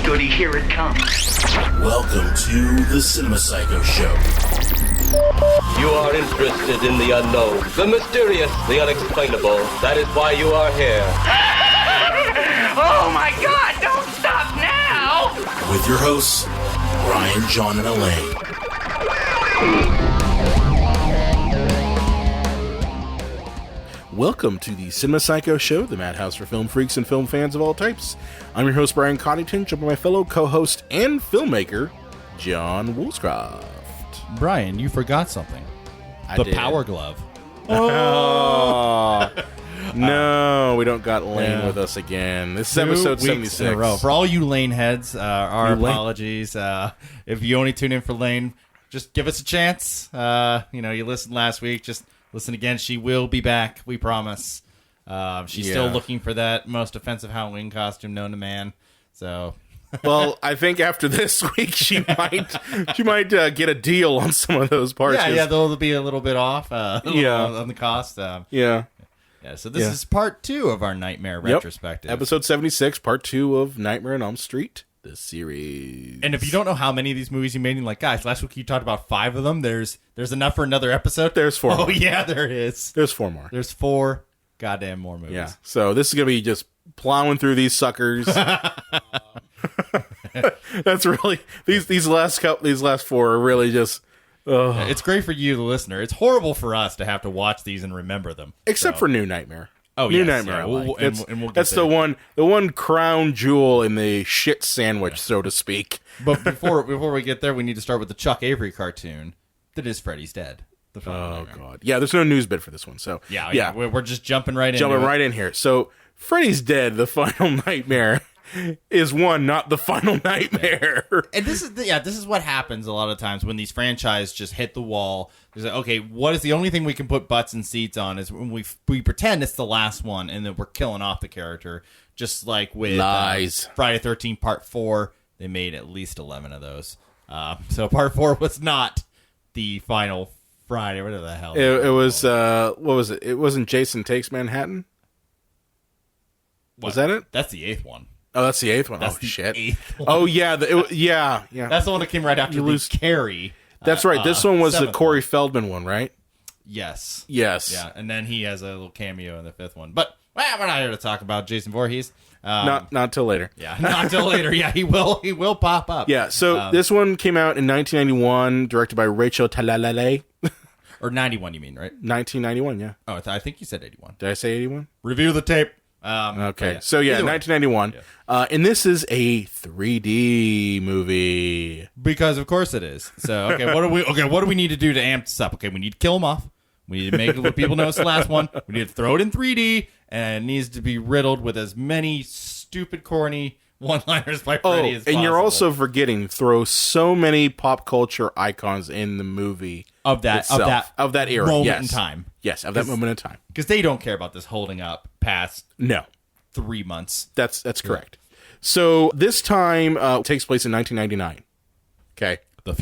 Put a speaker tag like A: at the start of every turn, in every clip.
A: goody, here it comes.
B: Welcome to the Cinema Psycho Show.
C: You are interested in the unknown, the mysterious, the unexplainable. That is why you are here.
A: Oh my God, don't stop now!
B: With your hosts, Brian, John, and Elaine.
D: Welcome to the Cinema Psycho Show, the madhouse for film freaks and film fans of all types. I'm your host, Brian Coddington, joined by my fellow co-host and filmmaker, John Woolscroft.
E: Brian, you forgot something.
D: I did.
E: Power Glove.
D: Oh. No, we don't got Lane with us again. This is episode 76.
E: In a row. For all you Lane heads, our
D: Lane?
E: apologies. If you only tune in for Lane, just give us a chance. You listened last week. Just listen again. She will be back. We promise. She's still looking for that most offensive Halloween costume known to man. So,
D: Well, I think after this week, she might get a deal on some of those parts.
E: yeah, they'll be a little bit off. On the cost.
D: Yeah.
E: So this is part 2 of our Nightmare retrospective.
D: Episode 76, part 2 of Nightmare on Elm Street, the series.
E: And if you don't know how many of these movies you made, like, guys, last week you talked about 5 of them. There's enough for another episode.
D: There's 4 more.
E: Oh, yeah, there is.
D: There's 4 more.
E: There's 4 goddamn more movies.
D: Yeah. So this is going to be just plowing through these suckers. That's really these last 4 are really just
E: It's great for you, the listener. It's horrible for us to have to watch these and remember them.
D: except for New Nightmare.
E: Oh,
D: New
E: yes,
D: Nightmare.
E: yeah.
D: I like.
E: We'll get
D: That's
E: there.
D: the one crown jewel in the shit sandwich, so to speak.
E: But before we get there, we need to start with the Chuck Avery cartoon that is Freddy's Dead. The final
D: Oh
E: Nightmare.
D: God. Yeah, there's no news bit for this one. So
E: Yeah. We're just jumping right in.
D: jumping right in here. So Freddy's Dead, the final nightmare, is one, not the final nightmare.
E: And this is what happens a lot of times when these franchises just hit the wall. There's like, okay, what is the only thing we can put butts and seats on is when we pretend it's the last one and then we're killing off the character. Just like with
D: Lies.
E: Friday 13 Part 4, they made at least 11 of those. So Part 4 was not the final Friday, whatever the hell.
D: It was what was it? It wasn't Jason Takes Manhattan? Was that it?
E: That's the 8th one.
D: Oh, that's the 8th one.
E: That's
D: Oh
E: the
D: shit.
E: 8th one.
D: Oh yeah, yeah.
E: That's the one that came right after Carrie.
D: That's right. This one was the
E: 7th
D: Corey Feldman one, right?
E: Yes.
D: Yes.
E: Yeah, and then he has a little cameo in the 5th one. But we're not here to talk about Jason Voorhees.
D: Not till later.
E: Yeah, not till later. Yeah, he will pop up.
D: Yeah. So this one came out in 1991, directed by Rachel Talalay.
E: Or 91, you mean, right?
D: 1991. Yeah.
E: Oh, I think you said 81.
D: Did I say 81?
E: Review the tape.
D: Okay.
E: Yeah.
D: So yeah,
E: Either way.
D: 1991. And this is a 3D movie.
E: Because of course it is. So what do we need to do to amp this up? Okay, we need to kill him off. We need to make people know it's the last one. We need to throw it in 3D, and it needs to be riddled with as many stupid, corny one-liners by Freddy as possible.
D: And you're also forgetting throw so many pop culture icons in the movie
E: of that
D: era,
E: moment
D: yes.
E: in time.
D: Yes, of that moment in time.
E: Because they don't care about this holding up past
D: No,
E: 3 months.
D: that's correct. So this time takes place in 1999. Okay,
E: The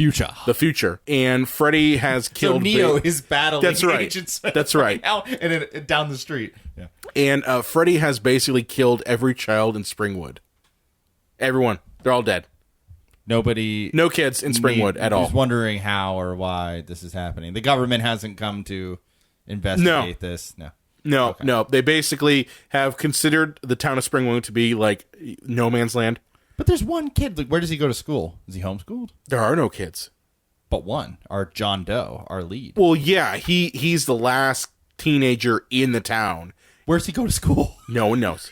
E: future.
D: And Freddy has killed.
E: So Neo is battling
D: That's right.
E: Agent Smith
D: That's right.
E: now, and down the street. Yeah.
D: And Freddy has basically killed every child in Springwood. Everyone, they're all dead.
E: Nobody.
D: No kids in Springwood at all.
E: Who's wondering how or why this is happening? The government hasn't come to investigate this. No.
D: No. They basically have considered the town of Springwood to be like no man's land.
E: But there's one kid. Like, where does he go to school? Is he homeschooled?
D: There are no kids.
E: But one, our John Doe, our lead.
D: Well, yeah, he's the last teenager in the town.
E: Where's he go to school?
D: No one knows.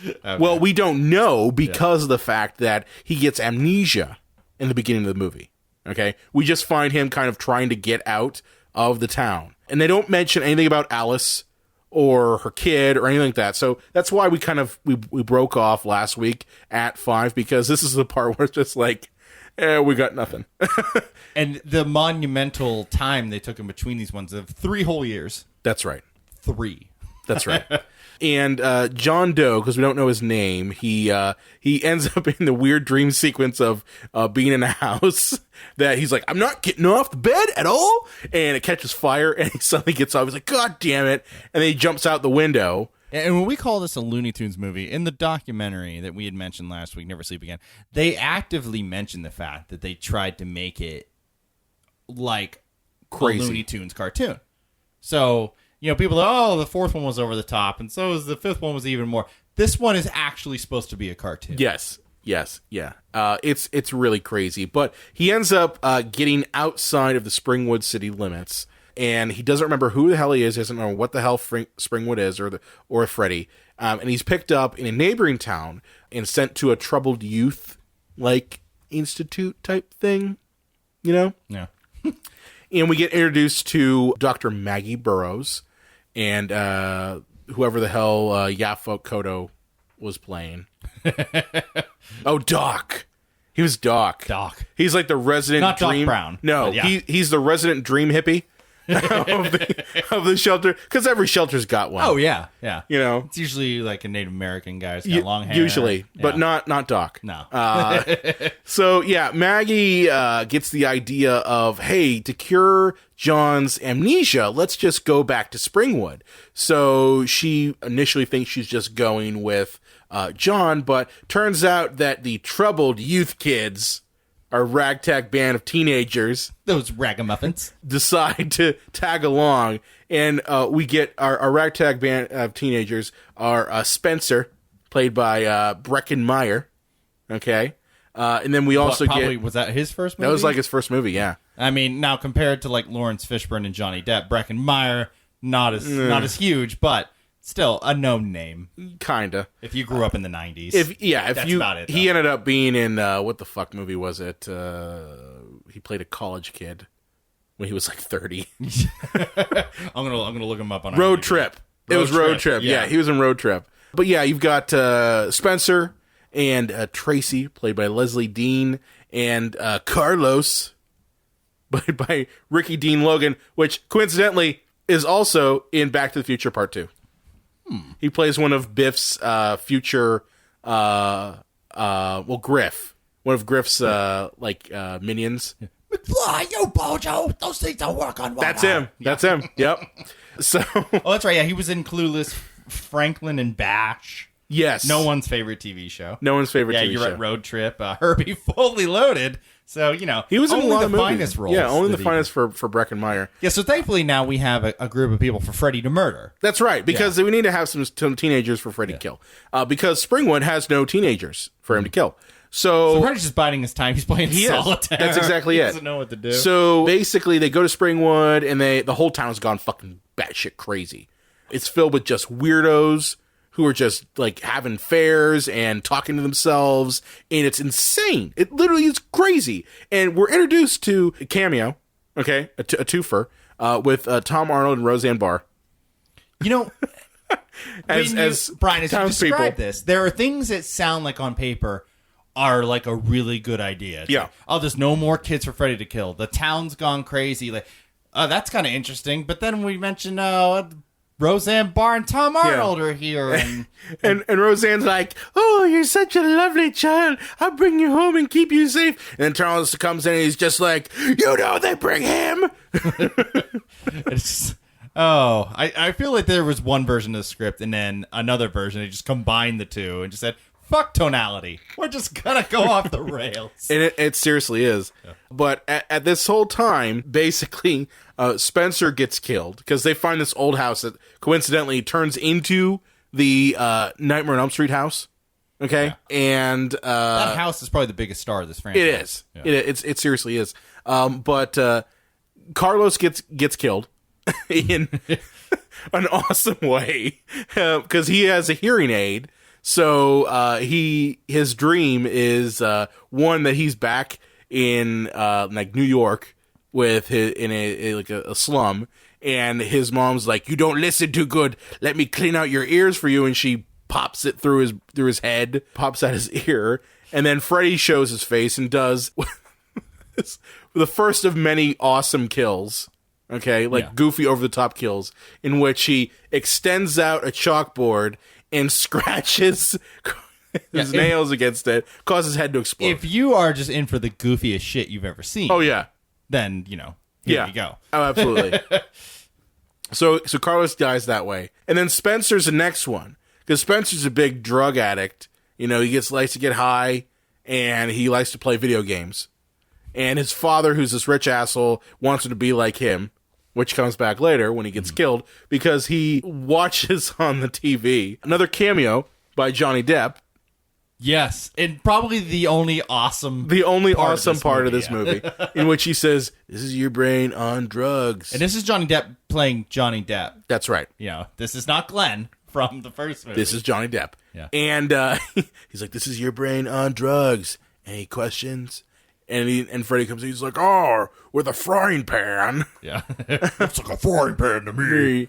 D: Okay. Well, we don't know because of the fact that he gets amnesia in the beginning of the movie. Okay? We just find him kind of trying to get out of the town. And they don't mention anything about Alice or her kid or anything like that. So that's why we broke off last week at 5, because this is the part where it's just like, we got nothing.
E: And the monumental time they took in between these ones of 3 whole years.
D: That's right.
E: 3.
D: That's right. And John Doe, because we don't know his name, he ends up in the weird dream sequence of being in a house that he's like, I'm not getting off the bed at all. And it catches fire, and he suddenly gets off. He's like, God damn it. And then he jumps out the window.
E: And when we call this a Looney Tunes movie, in the documentary that we had mentioned last week, Never Sleep Again, they actively mentioned the fact that they tried to make it like
D: Crazy.
E: a Looney Tunes cartoon. So, people are, the fourth one was over the top, and so is the fifth one was even more. This one is actually supposed to be a cartoon.
D: Yes, yeah. It's really crazy. But he ends up getting outside of the Springwood city limits, and he doesn't remember who the hell he is. He doesn't know what the hell Springwood is or Freddy. And he's picked up in a neighboring town and sent to a troubled youth institute type thing.
E: Yeah.
D: And we get introduced to Dr. Maggie Burroughs and whoever the hell Yaphet Kotto was playing. Oh, Doc. He was Doc.
E: Doc.
D: He's like the resident
E: Not
D: dream.
E: Doc Brown.
D: No,
E: Yeah.
D: he's the resident dream hippie of the shelter, because every shelter's got one.
E: Oh, yeah.
D: It's
E: usually like a Native American guy who's got long hair.
D: usually, but
E: Yeah.
D: not Doc.
E: No.
D: So yeah, Maggie gets the idea of, hey, to cure John's amnesia, let's just go back to Springwood. So she initially thinks she's just going with John, but turns out that the troubled youth kids, our ragtag band of teenagers,
E: Those ragamuffins.
D: decide to tag along, and we get our ragtag band of teenagers are Spencer, played by Breckin Meyer, okay, and then we also
E: Probably,
D: get,
E: was that his first movie?
D: that was like his first movie, yeah.
E: I mean, now compared to like Lawrence Fishburne and Johnny Depp, Breckin Meyer, not as huge, but still a known name.
D: Kinda.
E: If you grew up in the 90s.
D: If
E: That's about it,
D: he
E: though.
D: ended up being in what the fuck movie was it? He played a college kid when he was like 30.
E: I'm gonna look him up on
D: Road
E: IMDb.
D: Trip. It was Road Trip. Yeah, he was in Road Trip. But yeah, you've got Spencer and Tracy, played by Leslie Dean, and Carlos, played by Ricky Dean Logan, which coincidentally is also in Back to the Future Part 2. He plays one of Biff's future, Griff. One of Griff's minions.
E: McFly, yo, Bojo, those things don't work on water.
D: That's him. Yep. So
E: Oh, that's right. Yeah, he was in Clueless, Franklin, and Bash.
D: yes,
E: No one's favorite TV show.
D: no one's favorite
E: Yeah,
D: TV
E: you're
D: show.
E: right. Road Trip, Herbie Fully Loaded. So,
D: He was in
E: only
D: a lot
E: the
D: of movies.
E: finest roles.
D: Yeah, only
E: that
D: the
E: he-
D: finest for Breckin Meyer.
E: Yeah, so thankfully now we have a group of people for Freddy to murder.
D: That's right, because we need to have some teenagers for Freddy to kill. Because Springwood has no teenagers for him to kill. So
E: Freddy's just biding his time. He's playing
D: he is.
E: solitaire.
D: That's exactly
E: He
D: it.
E: doesn't know what to do.
D: So basically, they go to Springwood, and the whole town's gone fucking batshit crazy. It's filled with just weirdos who are just like having fairs and talking to themselves, and it's insane. It literally is crazy. And we're introduced to a cameo, okay, a twofer with Tom Arnold and Roseanne Barr. as
E: Brian, as you
D: townspeople.
E: describe this, there are things that sound like on paper are like a really good idea. It's
D: Yeah.
E: like, oh, there's no more kids for Freddy to kill. The town's gone crazy. Like, that's kind of interesting. But then we mentioned Roseanne Barr and Tom Arnold are here, and
D: And Roseanne's like, oh, you're such a lovely child. I'll bring you home and keep you safe. And then Charles comes in and he's just like, they bring him.
E: it's just, I feel like there was one version of the script and then another version. They just combined the two and just said, fuck tonality. We're just gonna go off the rails.
D: And it seriously is. Yeah. But at this whole time, basically, Spencer gets killed because they find this old house that coincidentally turns into the Nightmare on Elm Street house. Okay? Yeah. And
E: that house is probably the biggest star of this franchise.
D: It is. Yeah. It seriously is. But Carlos gets killed in an awesome way because he has a hearing aid. So his dream is one that he's back in like New York with in a slum, and his mom's like, "You don't listen too good. Let me clean out your ears for you." And she pops it through his head, pops out his ear, and then Freddy shows his face and does the first of many awesome kills. Okay, goofy over the top kills in which he extends out a chalkboard and scratches his nails against it, causes his head to explode.
E: If you are just in for the goofiest shit you've ever seen,
D: oh yeah,
E: then here you go.
D: Oh, absolutely. So Carlos dies that way. And then Spencer's the next one. Because Spencer's a big drug addict. You know, likes to get high, and he likes to play video games. And his father, who's this rich asshole, wants him to be like him, which comes back later when he gets killed, because he watches on the TV another cameo by Johnny Depp.
E: Yes, and probably the only awesome
D: part of this movie, in which he says, "This is your brain on drugs."
E: And this is Johnny Depp playing Johnny Depp.
D: That's right.
E: You know, this is not Glenn from the first movie.
D: This is Johnny Depp.
E: Yeah.
D: And he's like, "This is your brain on drugs." Any questions? And Freddy comes in, he's like, "Oh, with a frying pan."
E: Yeah.
B: It's like a frying pan to me.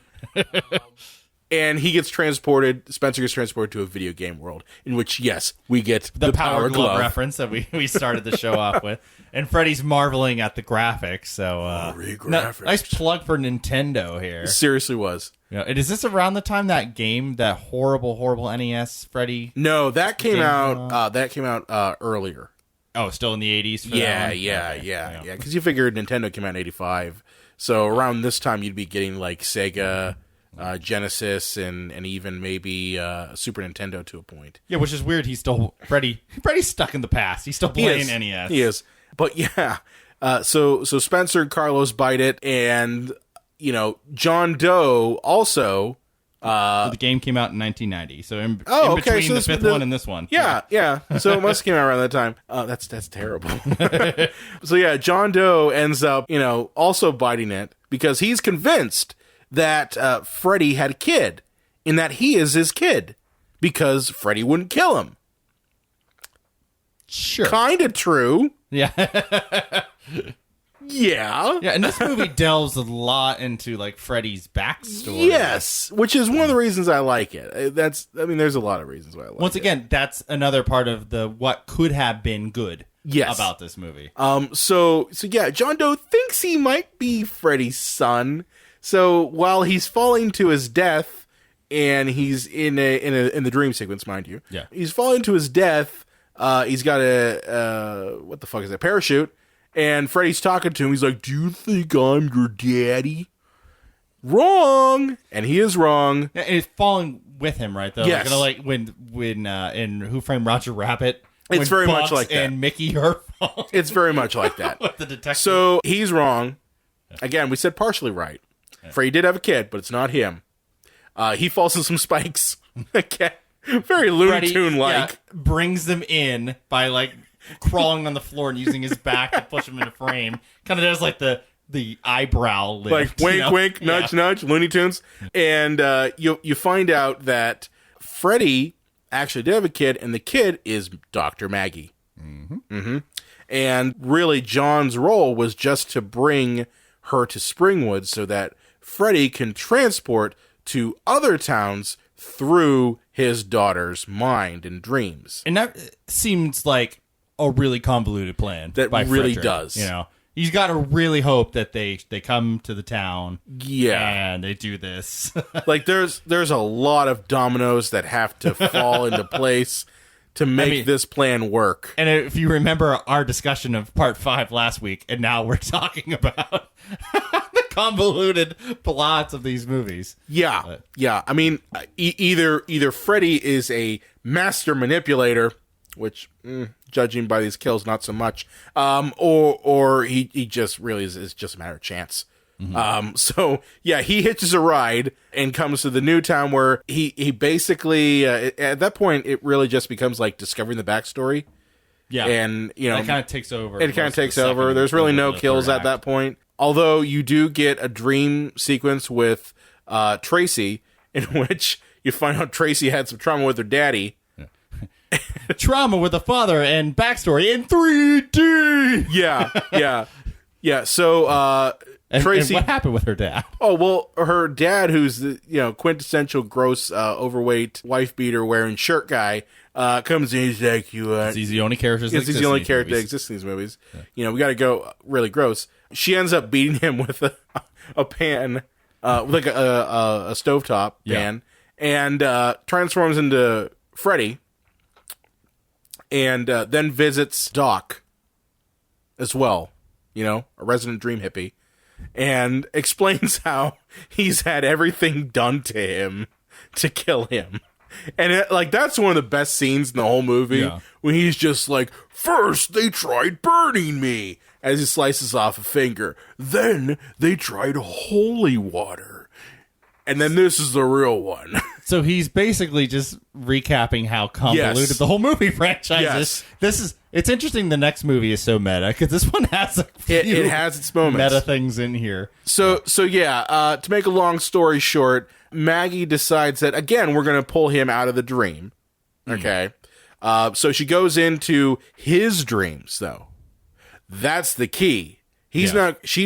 D: And Spencer gets transported to a video game world, in which, yes, we get
E: the Power Glove reference that we started the show off with. And Freddy's marveling at the graphics. So,
D: graphics.
E: Nice plug for Nintendo here.
D: Seriously was.
E: Yeah. And is this around the time that horrible NES Freddy?
D: No, that came out earlier.
E: Oh, still in the 80s?
D: Yeah. Because you figured Nintendo came out in 85. So around this time, you'd be getting like Sega, Genesis, and even maybe Super Nintendo to a point.
E: Yeah, which is weird. Freddy's stuck in the past. He's still playing NES.
D: He is. But yeah, so Spencer and Carlos bite it, and, you know, John Doe also...
E: the game came out in 1990, so in between the fifth one and this one.
D: Yeah. So it must have came out around that time. That's terrible. So yeah, John Doe ends up, you know, also biting it because he's convinced that Freddy had a kid, and that he is his kid because Freddy wouldn't kill him.
E: Sure.
D: Kind of true.
E: Yeah.
D: Yeah.
E: Yeah, and this movie delves a lot into, like, Freddy's backstory.
D: Yes, which is one of the reasons I like it. There's a lot of reasons why I like it.
E: Once again, that's another part of the what could have been good about this movie.
D: So yeah, John Doe thinks he might be Freddy's son. So while he's falling to his death, and he's in the dream sequence, mind you.
E: Yeah.
D: He's falling to his death. He's got what the fuck is that? Parachute. And Freddy's talking to him. He's like, "Do you think I'm your daddy?" Wrong. And he is wrong.
E: Yeah, and it's falling with him, right? Though,
D: yes.
E: Like when in Who Framed Roger Rabbit,
D: it's very much like that.
E: And Mickey are falling.
D: It's very much like that.
E: With the detective.
D: So he's wrong. Again, we said partially right. Yeah. Freddy did have a kid, but it's not him. He falls in some spikes. Okay. Very Looney Tune like.
E: Brings them in by like crawling on the floor and using his back to push him into frame. Kind of does like the eyebrow lift.
D: Like wink, wink, nudge, nudge, Looney Tunes. And you find out that Freddy actually did have a kid, and the kid is Dr. Maggie. Mm-hmm. Mm-hmm. And really, John's role was just to bring her to Springwood so that Freddy can transport to other towns through his daughter's mind and dreams.
E: And that seems like a really convoluted plan.
D: That
E: by
D: really
E: Frederick.
D: does.
E: You know, he's got to really hope that they come to the town.
D: Yeah.
E: And they do this.
D: Like there's a lot of dominoes that have to fall into place to make this plan work.
E: And if you remember our discussion of part 5 last week, and now we're talking about the convoluted plots of these movies.
D: Yeah. Yeah. I mean, either Freddy is a master manipulator, which judging by these kills, not so much, or he just really is just a matter of chance. Mm-hmm. So yeah, he hitches a ride and comes to the new town where he basically at that point it really just becomes like discovering the backstory. Yeah, and you know,
E: it kind of takes over.
D: It kind of takes over. There's really no kills at that point. Although you do get a dream sequence with Tracy, in which you find out Tracy had some trauma with her daddy.
E: Trauma with a father and backstory in 3D.
D: Yeah. So Tracy,
E: and what happened with her dad?
D: Oh well, her dad, who's the quintessential gross, overweight wife beater wearing shirt guy, comes in. He's like,
E: he's the only character.
D: He's the only character that exists in these movies. Yeah. We got to go really gross. She ends up beating him with a pan, like a stovetop pan, and transforms into Freddy. And then visits Doc as well, a resident dream hippie. and explains how he's had everything done to him to kill him. And that's one of the best scenes in the whole movie, when he's just like, first they tried burning me, as he slices off a finger. Then they tried holy water. And then this is the real one.
E: So he's basically just recapping how convoluted the whole movie franchise is. It's interesting the next movie is so meta, because this one has a few
D: it has its moments.
E: Meta things in here.
D: So to make a long story short, Maggie decides that, again, we're going to pull him out of the dream. Okay? So she goes into his dreams, though. That's the key. She's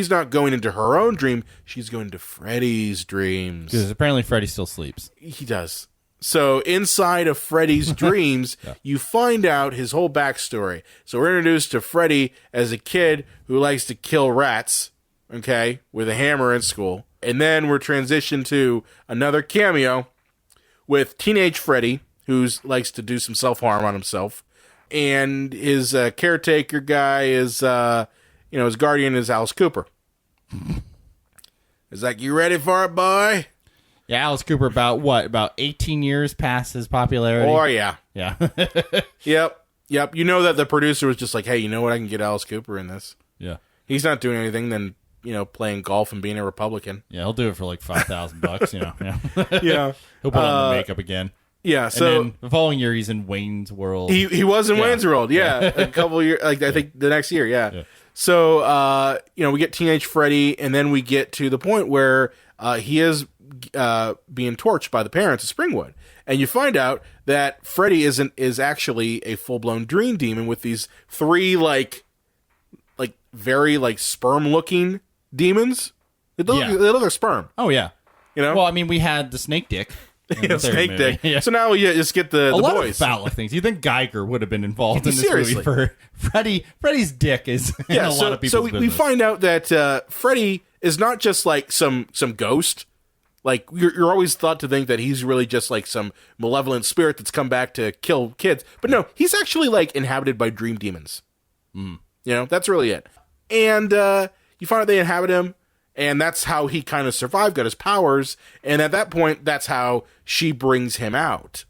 D: not going into her own dream. She's going to Freddy's dreams.
E: Because apparently Freddy still sleeps.
D: He does. So inside of Freddy's dreams, you find out his whole backstory. So we're introduced to Freddy as a kid who likes to kill rats, okay, with a hammer in school. And then we're transitioned to another cameo with teenage Freddy, who likes to do some self-harm on himself. And his caretaker guy is, his guardian is Alice Cooper. It's like, you ready for it, boy?
E: Yeah, Alice Cooper, about 18 years past his popularity?
D: Oh, yeah.
E: Yeah.
D: Yep. You know that the producer was just like, hey, you know what? I can get Alice Cooper in this.
E: Yeah.
D: He's not doing anything than, playing golf and being a Republican.
E: Yeah, he'll do it for like $5,000, Yeah.
D: Yeah.
E: He'll put on the makeup again.
D: Yeah, so...
E: And then the following year, he's in Wayne's World.
D: He was in Wayne's World, a couple years, I think the next year, yeah. So, we get teenage Freddy, and then we get to the point where he is being torched by the parents of Springwood. And you find out that Freddy is actually a full-blown dream demon with these three, very, sperm-looking demons. They look like sperm.
E: Oh, yeah. Well, I mean, we had the snake dick.
D: Snake dick. Yeah. So now we just get the
E: lot
D: boys.
E: Of phallic things. You think Geiger would have been involved in this movie for Freddy's dick is in a lot of people's
D: so
E: business.
D: we find out that Freddy is not just like some ghost. Like you're always thought to think that he's really just like some malevolent spirit that's come back to kill kids. But no, he's actually like inhabited by dream demons. That's really it. And you find out they inhabit him. And that's how he kind of survived, got his powers. And at that point, that's how she brings him out,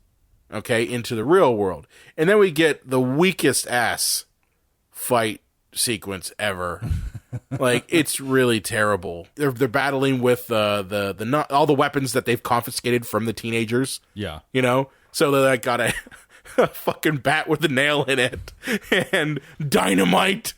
D: okay, into the real world. And then we get the weakest ass fight sequence ever. It's really terrible. They're battling with all the weapons that they've confiscated from the teenagers.
E: Yeah.
D: So they got a fucking bat with a nail in it and dynamite.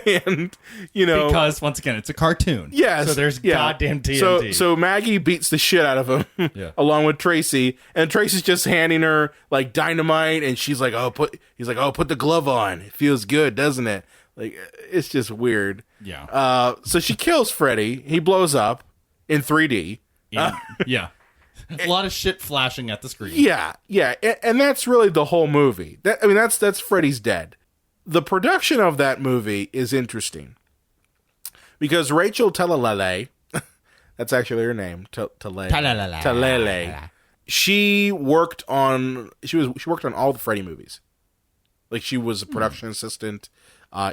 D: And
E: because once again it's a cartoon.
D: Yes.
E: So there's goddamn TNT.
D: So Maggie beats the shit out of him along with Tracy, and Tracy's just handing her like dynamite, and she's like, put the glove on. It feels good, doesn't it? Like, it's just weird.
E: Yeah.
D: So she kills Freddy. He blows up in 3D.
E: Yeah. A lot of shit flashing at the screen.
D: Yeah. And that's really the whole movie. That's Freddy's dead. The production of that movie is interesting because Rachel Talalay, that's actually her name, Talalay. She worked on all the Freddy movies. Like, she was a production assistant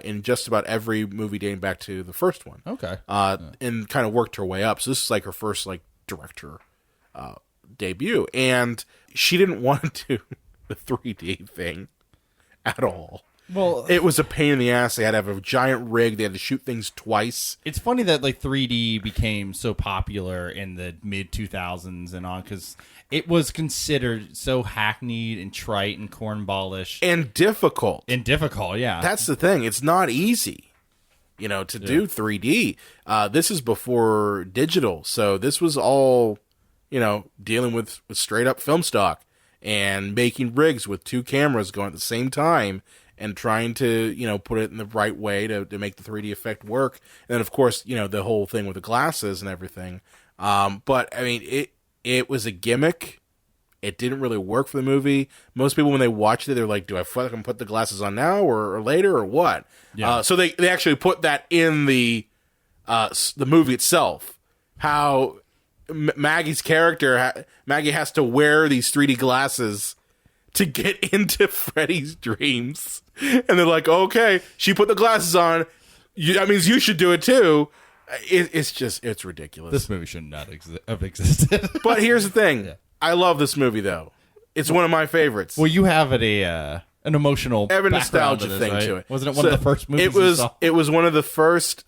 D: in just about every movie dating back to the first one.
E: Okay.
D: And kind of worked her way up. So this is like her first director debut, and she didn't want to do the 3D thing at all.
E: Well,
D: it was a pain in the ass. They had to have a giant rig. They had to shoot things twice.
E: It's funny that 3D became so popular in the mid 2000s and on, because it was considered so hackneyed and trite and cornballish
D: and difficult.
E: Yeah.
D: That's the thing. It's not easy, to do 3D. This is before digital, so this was all, dealing with straight up film stock and making rigs with two cameras going at the same time. And trying to, put it in the right way to make the 3D effect work. And then, of course, the whole thing with the glasses and everything. But, I mean, it was a gimmick. It didn't really work for the movie. Most people, when they watched it, they're like, do I fucking put the glasses on now or later or what?
E: Yeah.
D: So they actually put that in the movie itself. How Maggie's character, Maggie has to wear these 3D glasses to get into Freddy's dreams. And they're like, okay, she put the glasses on. That means you should do it too. It's ridiculous.
E: This movie should not have existed.
D: But here's the thing. I love this movie, though. It's one of my favorites.
E: Well, you have an emotional
D: I have a
E: background
D: nostalgia
E: this,
D: thing
E: right?
D: to it.
E: Wasn't it one of the first movies you saw?
D: It was one of the first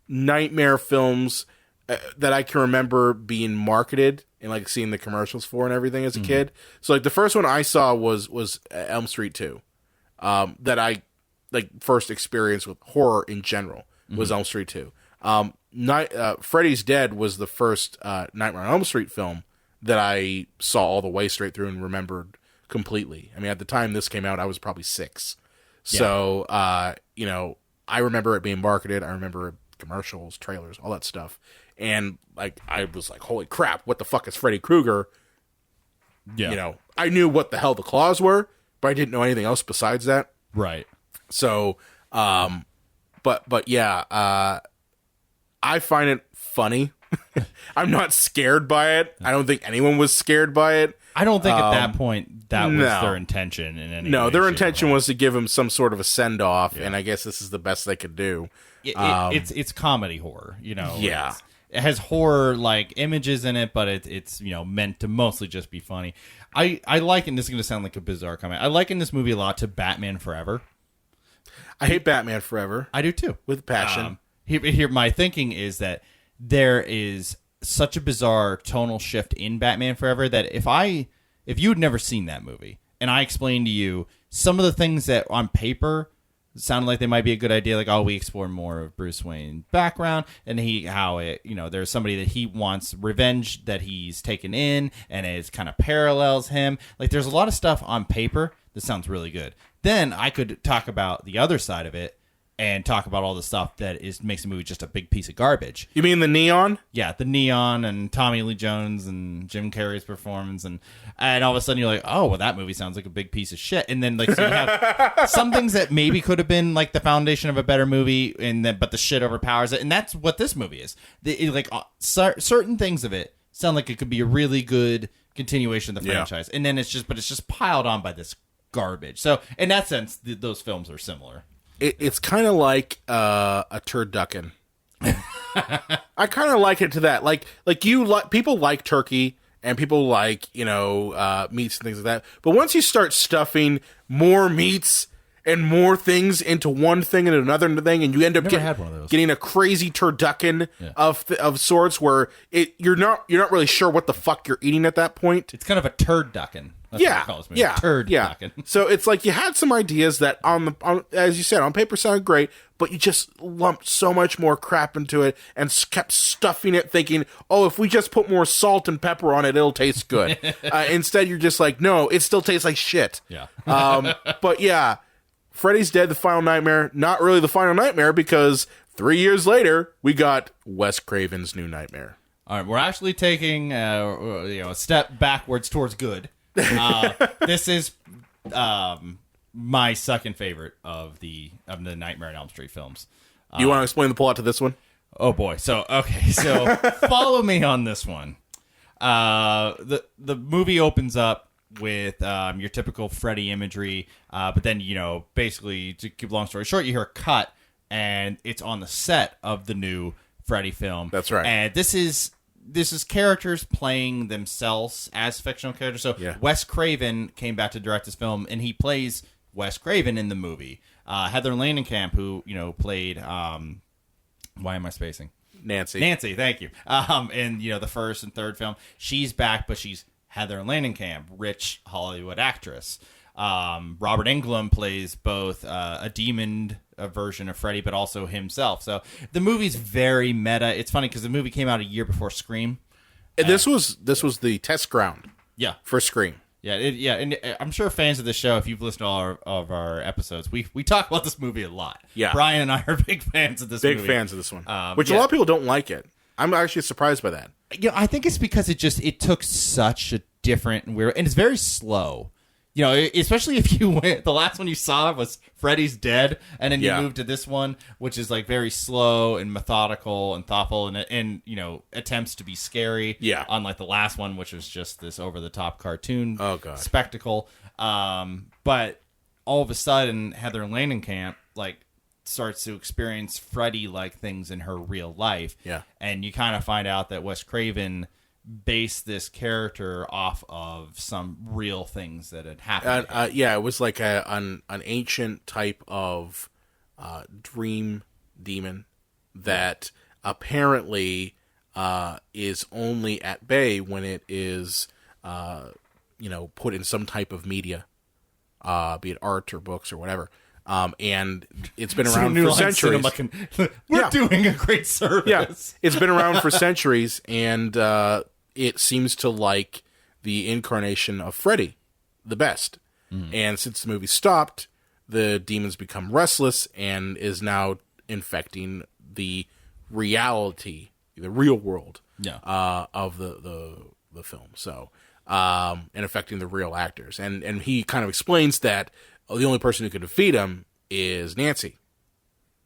D: Nightmare films that I can remember being marketed and like seeing the commercials for and everything as a kid. So like the first one I saw was Elm Street 2. That I like first experienced with horror in general was Elm Street 2. Freddy's Dead was the first Nightmare on Elm Street film that I saw all the way straight through and remembered completely. I mean, at the time this came out, I was probably 6. So, I remember it being marketed. I remember commercials, trailers, all that stuff. And like, I was like, holy crap, what the fuck is Freddy Krueger?
E: Yeah.
D: I knew what the hell the claws were, but I didn't know anything else besides that.
E: Right.
D: So, but yeah, I find it funny. I'm not scared by it. I don't think anyone was scared by it.
E: I don't think at that point that was their intention in any way.
D: No, their intention was to give him some sort of a send-off, and I guess this is the best they could do.
E: It's comedy horror,
D: Yeah.
E: It has horror like images in it, but it's meant to mostly just be funny. I liken this is going to sound like a bizarre comment. I liken this movie a lot to Batman Forever.
D: I hate Batman Forever.
E: I do too,
D: with passion.
E: Here, my thinking is that there is such a bizarre tonal shift in Batman Forever that if you had never seen that movie and I explained to you some of the things that on paper sounded like they might be a good idea, like, we explore more of Bruce Wayne's background and there's somebody that he wants revenge that he's taken in and it kind of parallels him. Like, there's a lot of stuff on paper that sounds really good. Then I could talk about the other side of it and talk about all the stuff that makes the movie just a big piece of garbage.
D: You mean the neon?
E: Yeah, the neon and Tommy Lee Jones and Jim Carrey's performance, and all of a sudden you're like, oh, well, that movie sounds like a big piece of shit. And then like so you have some things that maybe could have been like the foundation of a better movie, but the shit overpowers it, and that's what this movie is. Certain things of it sound like it could be a really good continuation of the franchise, and then it's just piled on by this garbage. So in that sense, those films are similar.
D: It's kind of like a turducken. I kind of like it to that. Like people like turkey and people like meats and things like that. But once you start stuffing more meats and more things into one thing and another thing, and you end up getting a crazy turducken of sorts where you're not really sure what the fuck you're eating at that point.
E: It's kind of a turducken. That's what I call this movie. Turducken.
D: So it's like you had some ideas that on as you said on paper sounded great, but you just lumped so much more crap into it and kept stuffing it, thinking, oh, if we just put more salt and pepper on it, it'll taste good. Instead, you're just like, no, it still tastes like shit.
E: Yeah.
D: But yeah. Freddy's Dead, The Final Nightmare, not really The Final Nightmare because 3 years later, we got Wes Craven's New Nightmare.
E: All right, we're actually taking a step backwards towards good. This is my second favorite of the Nightmare on Elm Street films.
D: You want to explain the plot to this one?
E: Oh boy. So follow me on this one. The movie opens up with your typical Freddy imagery, but then basically, to keep a long story short, you hear a cut and it's on the set of the new Freddy film.
D: That's right.
E: And this is characters playing themselves as fictional characters. So Wes Craven came back to direct this film, and he plays Wes Craven in the movie. Heather Langenkamp, who played why am I spacing? Nancy, thank you. In the first and third film, she's back, but she's Heather Langenkamp, rich Hollywood actress. Robert Englund plays both a demon version of Freddy, but also himself. So the movie's very meta. It's funny because the movie came out a year before Scream.
D: And this was the test ground.
E: Yeah,
D: for Scream.
E: Yeah, and I'm sure fans of the show, if you've listened to all of our episodes, we talk about this movie a lot. Yeah, Brian and I are big fans of this movie.
D: Big fans of this one, which a lot of people don't like it. I'm actually surprised by that.
E: I think it's because it took such a different and weird, and it's very slow. Especially if you went, the last one you saw was Freddy's Dead, and then you moved to this one, which is like very slow and methodical and thoughtful, and attempts to be scary. Yeah, unlike the last one, which was just this over the top cartoon spectacle. But all of a sudden, Heather Langenkamp, like, starts to experience Freddy-like things in her real life.
D: Yeah.
E: And you kind of find out that Wes Craven based this character off of some real things that had happened.
D: It was like an ancient type of dream demon that apparently is only at bay when it is, put in some type of media, be it art or books or whatever. And it's been around for centuries.
E: We're doing a great service.
D: Yeah, it's been around for centuries, and it seems to like the incarnation of Freddy the best. And since the movie stopped, the demon's become restless and is now infecting the reality, the real world of the film. So, and affecting the real actors. And he kind of explains that the only person who can defeat him is Nancy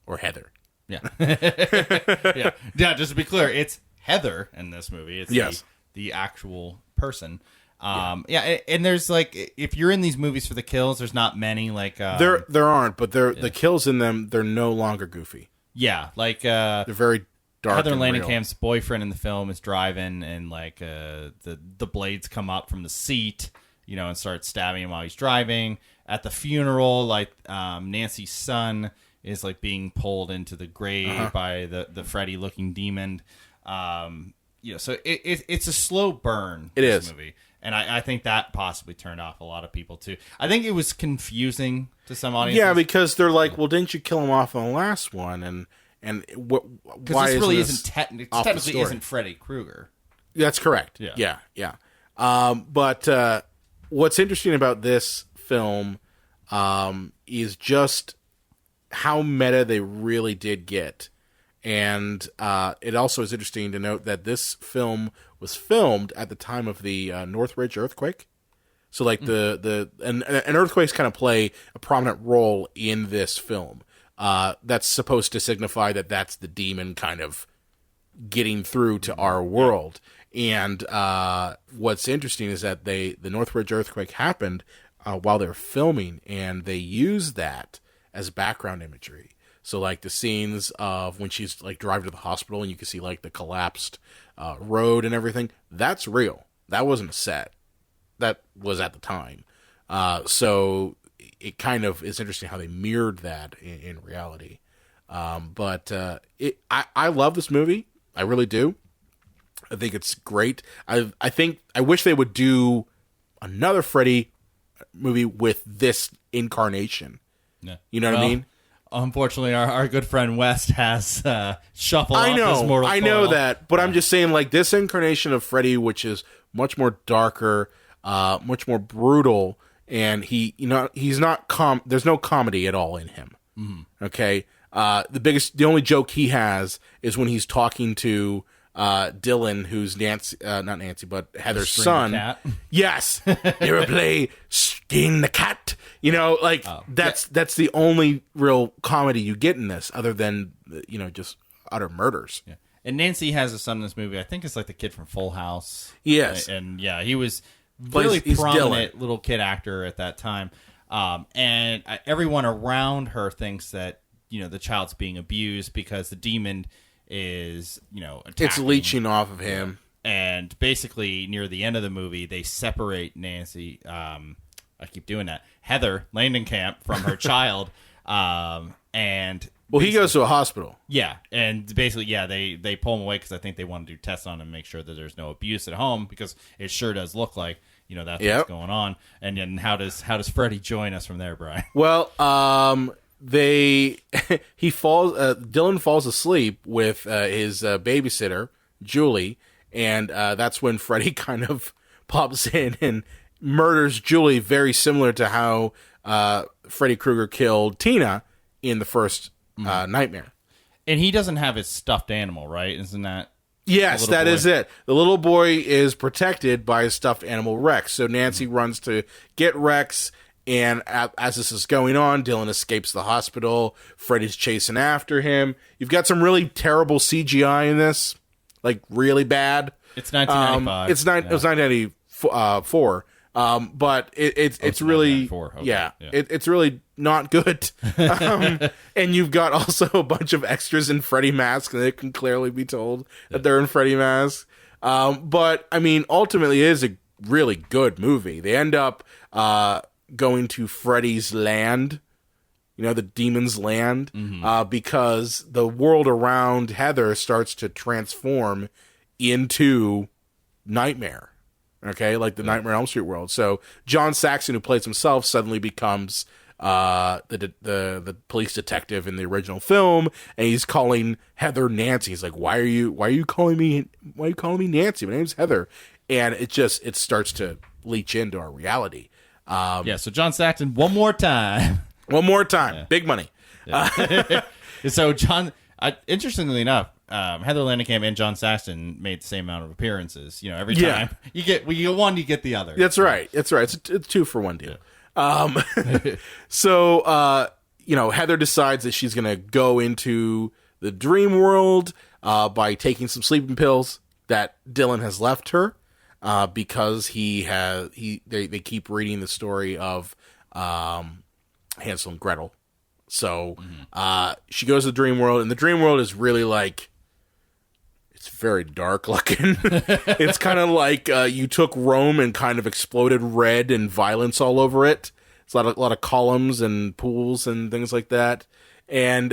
D: or Heather.
E: Yeah. Yeah. Just to be clear, it's Heather in this movie. It's the actual person. And there's like, if you're in these movies for the kills, there's not many. Like
D: there aren't, but the kills in them, they're no longer goofy.
E: Yeah, like
D: they're very dark.
E: Heather
D: and
E: Landingham's boyfriend in the film is driving, and like the blades come up from the seat, and start stabbing him while he's driving. At the funeral, like Nancy's son is like being pulled into the grave by the Freddy looking demon. So it's a slow burn.
D: It is.
E: Movie. And I think that possibly turned off a lot of people, too. I think it was confusing to some audiences.
D: Yeah, because they're like, well, didn't you kill him off on the last one? And why
E: this really isn't
D: technically
E: isn't Freddy Krueger.
D: That's correct. Yeah. But what's interesting about this film is just how meta they really did get. And it also is interesting to note that this film was filmed at the time of the Northridge earthquake. So, like, and earthquakes kind of play a prominent role in this film. That's supposed to signify that that's the demon kind of getting through to our world. And what's interesting is that the Northridge earthquake happened while they were filming, and they used that as background imagery. So, like, the scenes of when she's, like, driving to the hospital and you can see, like, the collapsed road and everything, that's real. That wasn't a set. That was at the time. So it kind of is interesting how they mirrored that in reality. But I love this movie. I really do. I think it's great. I wish they would do another Freddy movie with this incarnation.
E: Yeah.
D: You know what I mean?
E: Unfortunately, our good friend West has shuffled off his mortal coil.
D: I know that, but I'm just saying, like, this incarnation of Freddy, which is much more darker, much more brutal, and he's not there's no comedy at all in him. Mm-hmm. Okay, the only joke he has is when he's talking to Dylan, who's not Nancy, but Heather's son.
E: Cat.
D: Yes, you ever play Skin the Cat? That's the only real comedy you get in this, other than just utter murders.
E: Yeah. And Nancy has a son in this movie. I think it's like the kid from Full House.
D: Yes,
E: and he was really
D: he's
E: prominent
D: Dylan.
E: Little kid actor at that time. And everyone around her thinks that the child's being abused because the demon is attacking.
D: It's leeching off of him.
E: And basically, near the end of the movie, they separate Nancy. I keep doing that. Heather Landenkamp from her child, and
D: he goes to a hospital.
E: Yeah, and basically, they pull him away because I think they want to do tests on him and make sure that there's no abuse at home, because it sure does look like that's what's going on. And then how does Freddy join us from there, Brian?
D: Well, Dylan falls asleep with his babysitter Julie, and that's when Freddy kind of pops in and murders Julie, very similar to how Freddy Krueger killed Tina in the first Nightmare.
E: And he doesn't have his stuffed animal, right? Isn't that?
D: Yes, that is it. The little boy is protected by his stuffed animal Rex. So Nancy runs to get Rex, and as this is going on, Dylan escapes the hospital. Freddy's chasing after him. You've got some really terrible CGI in this, like really bad.
E: It's 1995.
D: It was 1994. But it's really it's really not good. And you've got also a bunch of extras in Freddy masks, and it can clearly be told that they're in Freddy masks. But I mean, ultimately, it is a really good movie. They end up going to Freddy's land, the demon's land, because the world around Heather starts to transform into Nightmare. Okay, like the Nightmare on Elm Street world. So John Saxon, who plays himself, suddenly becomes the police detective in the original film, and he's calling Heather Nancy. He's like, "Why are you calling me Nancy? My name's Heather." And it starts to leach into our reality.
E: So John Saxon, one more time,
D: big money.
E: Yeah. So John, interestingly enough, Heather Langenkamp and John Saxon made the same amount of appearances. Every time you get one, you get the other.
D: That's right. It's a 2-for-1 deal. So Heather decides that she's gonna go into the dream world by taking some sleeping pills that Dylan has left her, because they keep reading the story of Hansel and Gretel. So she goes to the dream world, and the dream world is really it's very dark looking. It's kind of like you took Rome and kind of exploded red and violence all over it. It's a lot of columns and pools and things like that. And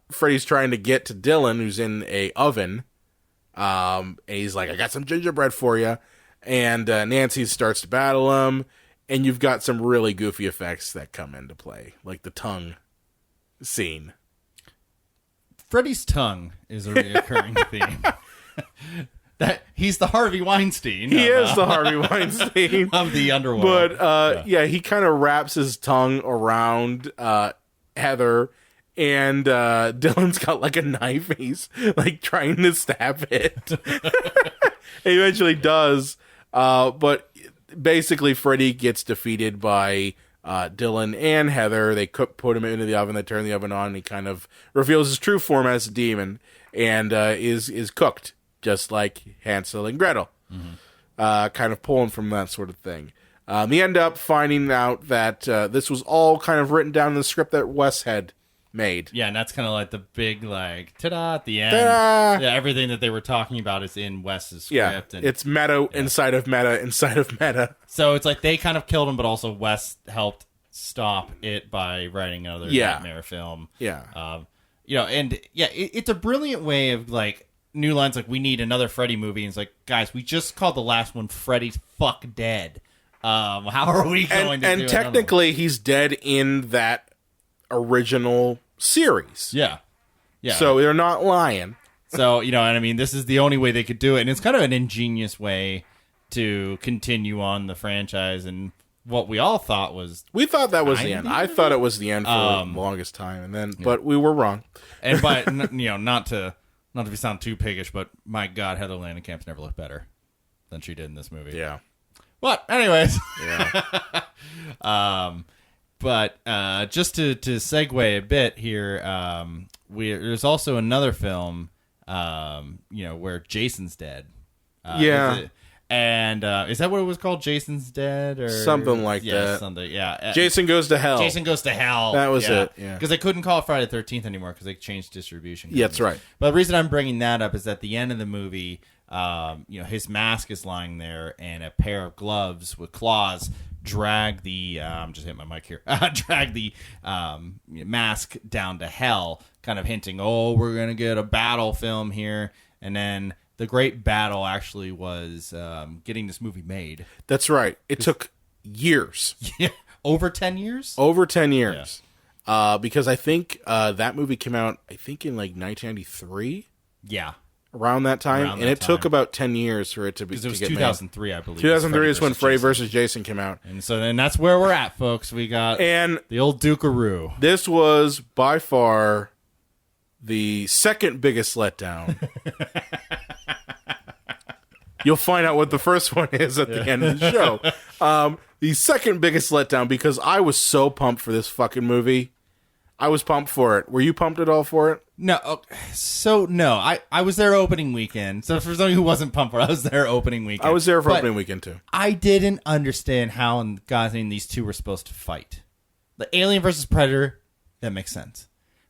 D: Freddy's trying to get to Dylan, who's in a oven. And he's like, "I got some gingerbread for you." And Nancy starts to battle him. And you've got some really goofy effects that come into play, like the tongue scene.
E: Freddy's tongue is a recurring theme. That he's the Harvey Weinstein.
D: He is the Harvey Weinstein
E: of the underworld.
D: But he kind of wraps his tongue around Heather, and Dylan's got like a knife, and he's like trying to stab it. He eventually does, but basically Freddy gets defeated by Dylan and Heather. They put him into the oven. They turn the oven on, and he kind of reveals his true form as a demon, and is cooked just like Hansel and Gretel. Kind of pulling from that sort of thing. They end up finding out that this was all kind of written down in the script that Wes had made.
E: Yeah, and that's kind of like the big ta-da at the end.
D: Ta-da!
E: Yeah, everything that they were talking about is in Wes's script.
D: Yeah, it's meta inside of meta inside of meta.
E: So it's like they kind of killed him, but also Wes helped stop it by writing another Nightmare film.
D: Yeah.
E: It's a brilliant way of New Line's we need another Freddy movie. And it's like, guys, we just called the last one Freddy's fuck dead. How are we going to do
D: And technically, he's dead in that original series.
E: Yeah.
D: So they're not lying.
E: So, and I mean, this is the only way they could do it. And it's kind of an ingenious way to continue on the franchise. And what we all thought was...
D: We thought that was the end. I thought it was the end for the longest time. And then, but we were wrong.
E: And but, not to sound too piggish, but my God, Heather Langenkamp's never looked better than she did in this movie.
D: Yeah.
E: What? Anyways.
D: Yeah.
E: But just to segue a bit here, there's also another film, where Jason's dead. And is that what it was called? Jason's Dead, or
D: something like that?
E: Something. Yeah.
D: Jason Goes to Hell.
E: Jason Goes to Hell.
D: That was it. Yeah.
E: Because they couldn't call it Friday the 13th anymore because they changed distribution.
D: Yeah, that's right.
E: But the reason I'm bringing that up is at the end of the movie, his mask is lying there, and a pair of gloves with claws drag the I'm just hitting my mic here. Drag the mask down to hell, kind of hinting, we're gonna get a battle film here, and then the great battle actually was getting this movie made.
D: That's right. It took years.
E: Yeah, over 10 years.
D: Over 10 years. Yeah. Because I think that movie came out, in 1993.
E: Yeah.
D: Around that time, it took about 10 years for it to be.
E: Because it was 2003, I believe.
D: 2003 is when Freddy vs. Jason came out,
E: and so then that's where we're at, folks. We got the old Dukaroo.
D: This was by far the second biggest letdown. You'll find out what the first one is at the end of the show. The second biggest letdown, because I was so pumped for this fucking movie. I was pumped for it. Were you pumped at all for it?
E: No, so no, I was there opening weekend. So for somebody who wasn't pumped for it, I was there opening weekend.
D: I was there for
E: But
D: opening weekend too.
E: I didn't understand how in God's name these two were supposed to fight. The Alien versus Predator, that makes sense.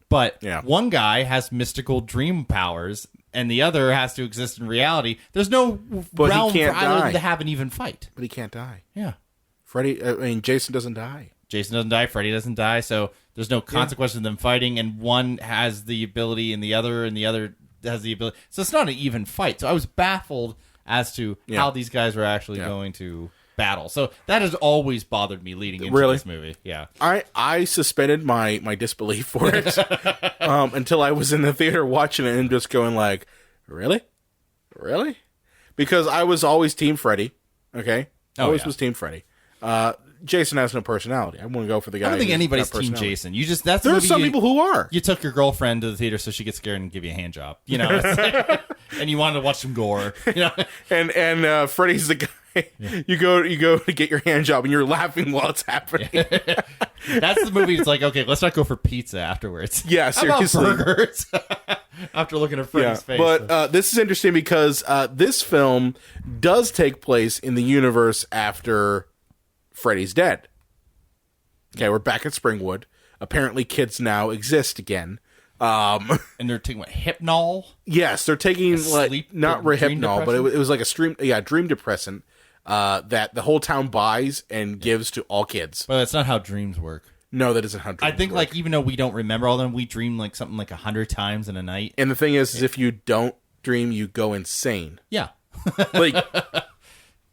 E: But one guy has mystical dream powers, and the other has to exist in reality. There's no realm for either of them to have an even fight.
D: But he can't die.
E: Yeah.
D: Jason doesn't die.
E: Jason doesn't die, Freddy doesn't die, so there's no consequence of them fighting, and one has the ability and the other has the ability. So it's not an even fight. So I was baffled as to how these guys were actually going to battle. So that has always bothered me leading into this movie. Yeah.
D: I suspended my disbelief for it until I was in the theater watching it and just going like, really? Really? Because I was always Team Freddy, okay? Always was Team Freddy. Jason has no personality. I want to go for the guy.
E: I don't think anybody's Team Jason.
D: There's some people who are.
E: You took your girlfriend to the theater so she gets scared and give you a hand job, you know, and you wanted to watch some gore, you know.
D: and Freddy's the guy. Yeah. You go to get your hand job and you're laughing while it's happening.
E: That's the movie. It's like, okay, let's not go for pizza afterwards.
D: Yeah, seriously.
E: How about burgers? After looking at Freddy's face.
D: But this is interesting because this film does take place in the universe after Freddy's dead. Okay, we're back at Springwood. Apparently, kids now exist again.
E: And they're taking what, Hypnol?
D: Yes, they're taking not Hypnol, but it was like a dream depressant that the whole town buys and gives to all kids.
E: But that's not how dreams work.
D: No, that isn't how dreams work.
E: I think like even though we don't remember all of them, we dream like something like 100 times in a night.
D: And the thing is if you don't dream, you go insane.
E: Yeah.
D: Like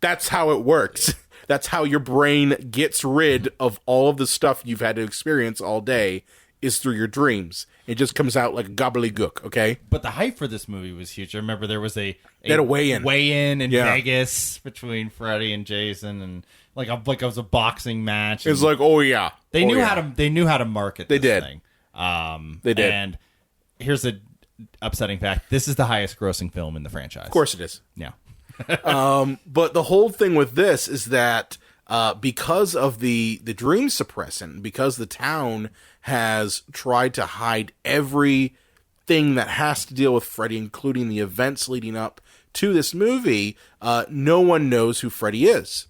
D: that's how it works. That's how your brain gets rid of all of the stuff you've had to experience all day is through your dreams. It just comes out like gobbledygook, okay?
E: But the hype for this movie was huge. I remember there was a
D: weigh-in
E: in Vegas between Freddy and Jason, and like it was a boxing match.
D: It's like, oh yeah,
E: they knew how to market. This thing.
D: They did.
E: And here's the upsetting fact: this is the highest grossing film in the franchise.
D: Of course, it is.
E: Yeah.
D: But the whole thing with this is that because of the dream suppressant, because the town has tried to hide everything that has to deal with Freddy, including the events leading up to this movie, no one knows who Freddy is.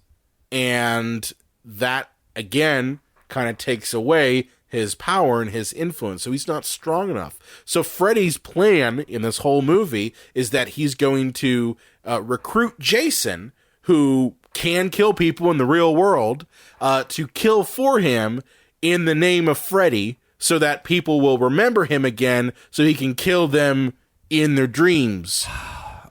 D: And that, again, kind of takes away his power and his influence. So he's not strong enough. So Freddy's plan in this whole movie is that he's going to recruit Jason, who can kill people in the real world, to kill for him in the name of Freddy, so that people will remember him again, so he can kill them in their dreams.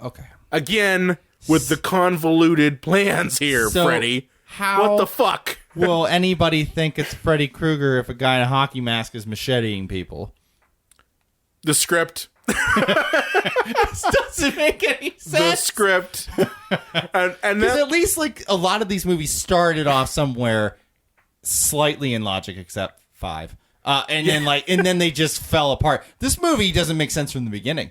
E: Okay.
D: Again, with the convoluted plans here, so Freddy. What the fuck?
E: Will anybody think it's Freddy Krueger if a guy in a hockey mask is macheteing people?
D: The script.
E: This doesn't make any sense.
D: The script. and
E: at least like a lot of these movies started off somewhere slightly in logic, except 5. And then they just fell apart. This movie doesn't make sense from the beginning.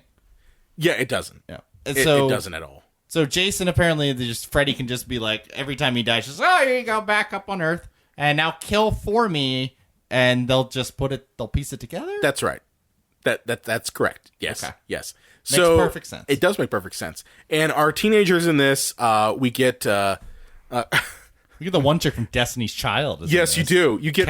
D: Yeah, it doesn't.
E: Yeah.
D: It doesn't at all.
E: So Jason, apparently, Freddy can just be like, every time he dies, just, oh, here you go, back up on Earth, and now kill for me, and they'll just they'll piece it together?
D: That's right. That's correct. Yes. Okay. Yes.
E: Makes perfect sense.
D: It does make perfect sense. And our teenagers in this, we get...
E: You get the one chick from Destiny's Child.
D: Yes, you do. You get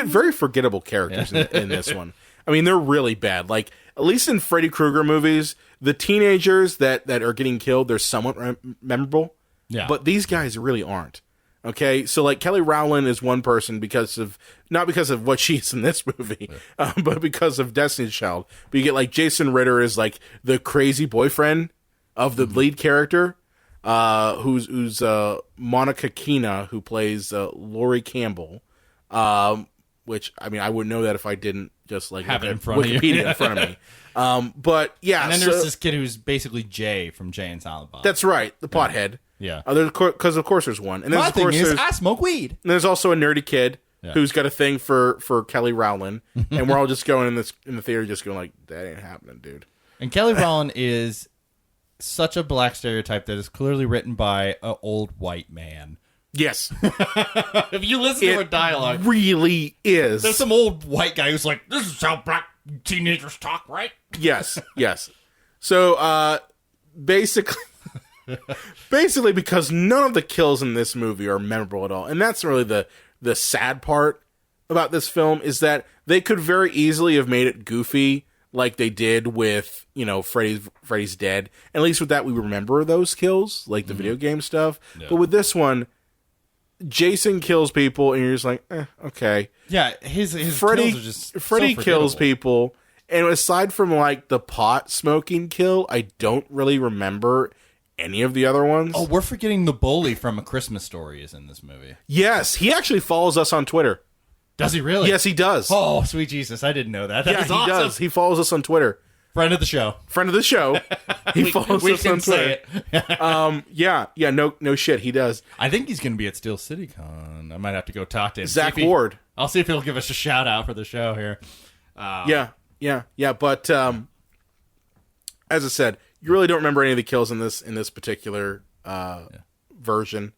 D: very forgettable characters in this one. I mean, they're really bad. Like, at least in Freddy Krueger movies, the teenagers that are getting killed, they're somewhat memorable. Yeah. But these guys really aren't. Okay? So, like, Kelly Rowland is one person not because of what she's in this movie, but because of Destiny's Child. But you get, like, Jason Ritter is, like, the crazy boyfriend of the lead character. Who's Monica Keena, who plays Laurie Campbell, which, I mean, I wouldn't know that if I didn't just like
E: have it in front
D: Wikipedia in front of me. But yeah,
E: and then there's this kid who's basically Jay from Jay and Silent Bob.
D: That's right, the pothead.
E: Yeah,
D: because of course there's one, and then
E: my thing is I smoke weed.
D: And there's also a nerdy kid who's got a thing for Kelly Rowland, and we're all just going in the theater, just going like, that ain't happening, dude.
E: And Kelly Rowland is such a black stereotype that is clearly written by an old white man.
D: Yes.
E: If you listen to her dialogue,
D: really is.
E: There's some old white guy who's like, this is how black teenagers talk, right?
D: Yes. So, basically, because none of the kills in this movie are memorable at all, and that's really the sad part about this film, is that they could very easily have made it goofy like they did with, Freddy's Dead. At least with that, we remember those kills, like the video game stuff. Yeah. But with this one, Jason kills people, and you're just like, okay.
E: Yeah, his kills are just
D: Freddy
E: so
D: kills people, and aside from, like, the pot smoking kill, I don't really remember any of the other ones.
E: Oh, we're forgetting the bully from A Christmas Story is in this movie.
D: Yes, he actually follows us on Twitter.
E: Does he really?
D: Yes, he does.
E: Oh, sweet Jesus. I didn't know that. That is awesome.
D: He does. He follows us on Twitter.
E: Friend of the show.
D: He follows us on Twitter.
E: Say it.
D: No shit, he does.
E: I think he's going to be at Steel City Con. I might have to go talk to him.
D: Zach Ward.
E: I'll see if he'll give us a shout out for the show here.
D: Yeah. But as I said, you really don't remember any of the kills in this particular version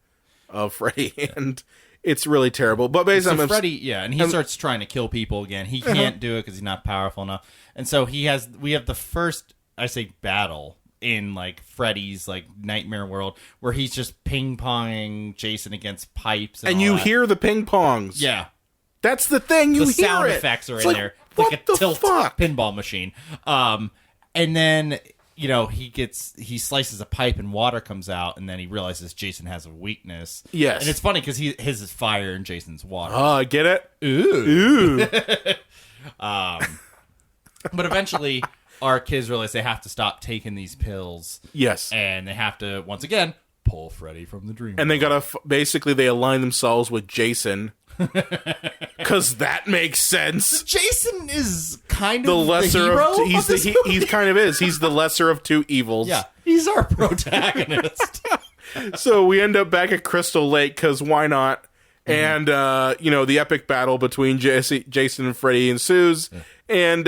D: of Freddy, and it's really terrible. But basically,
E: so Freddy, and he starts trying to kill people again. He can't do it because he's not powerful enough, and so we have the first, I say, battle in like Freddy's like nightmare world where he's just ping ponging Jason against pipes, and you
D: hear the ping pongs.
E: Yeah,
D: that's the thing. You
E: the
D: hear
E: sound
D: it.
E: effects are
D: it's
E: in
D: like,
E: there,
D: what
E: like a
D: the
E: tilt
D: fuck?
E: Pinball machine. And then he slices a pipe and water comes out, and then he realizes Jason has a weakness.
D: Yes,
E: and it's funny because his is fire and Jason's water.
D: Oh, I get it.
E: Ooh. But eventually, our kids realize they have to stop taking these pills.
D: Yes,
E: and they have to once again pull Freddy from the dream.
D: And they gotta basically they align themselves with Jason. Because that makes sense.
E: Jason is kind
D: the
E: of
D: lesser
E: the hero
D: of he's kind of is. He's the lesser of two evils.
E: Yeah, he's our protagonist.
D: So we end up back at Crystal Lake because why not? And the epic battle between Jason and Freddy ensues. Yeah. And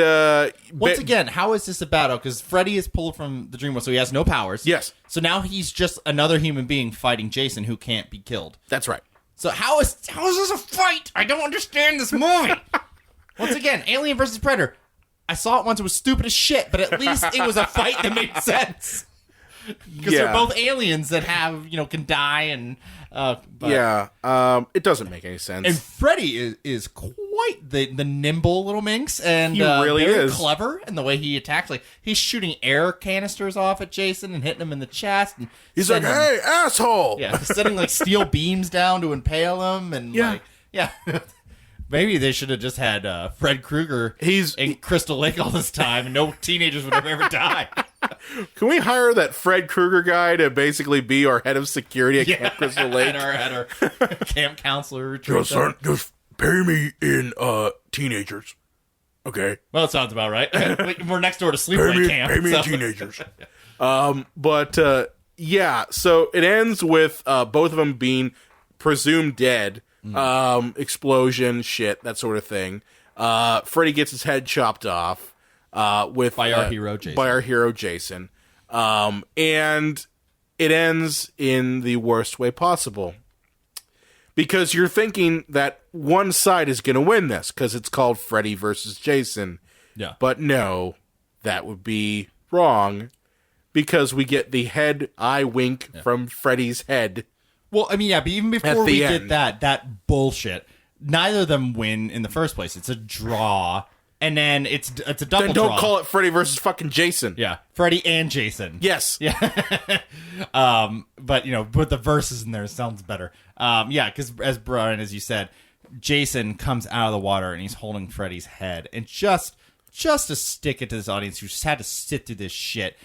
E: once again, how is this a battle? Because Freddy is pulled from the dream world, so he has no powers.
D: Yes.
E: So now he's just another human being fighting Jason who can't be killed.
D: That's right.
E: So how is this a fight? I don't understand this movie. Once again, Alien versus Predator. I saw it once. It was stupid as shit, but at least it was a fight that made sense. Because they're both aliens that have, can die and...
D: it doesn't make any sense.
E: And Freddy is quite the nimble little minx, and
D: he really
E: very
D: is
E: clever in the way he attacks. Like, he's shooting air canisters off at Jason and hitting him in the chest. And
D: he's like, "Hey, asshole!"
E: Yeah, sending like steel beams down to impale him, and Maybe they should have just had Fred Krueger in Crystal Lake all this time, and no teenagers would have ever died.
D: Can we hire that Fred Krueger guy to basically be our head of security at Camp Crystal Lake?
E: At our camp counselor.
D: Just pay me in teenagers. Okay.
E: Well, that sounds about right. We're next door to sleepaway camp.
D: Pay me in teenagers. So it ends with both of them being presumed dead. Explosion, shit, that sort of thing. Freddy gets his head chopped off by our hero Jason. And it ends in the worst way possible. Because you're thinking that one side is going to win this because it's called Freddy vs. Jason.
E: Yeah.
D: But no, that would be wrong because we get the head eye wink from Freddy's head.
E: Well, I mean, but even before we get that bullshit, neither of them win in the first place. It's a draw, and then it's a double draw.
D: Then don't call it Freddy versus fucking Jason.
E: Yeah, Freddy and Jason.
D: Yes.
E: Yeah. But put the verses in there sounds better. Because as Brian, as you said, Jason comes out of the water and he's holding Freddy's head, and just to stick it to this audience who just had to sit through this shit,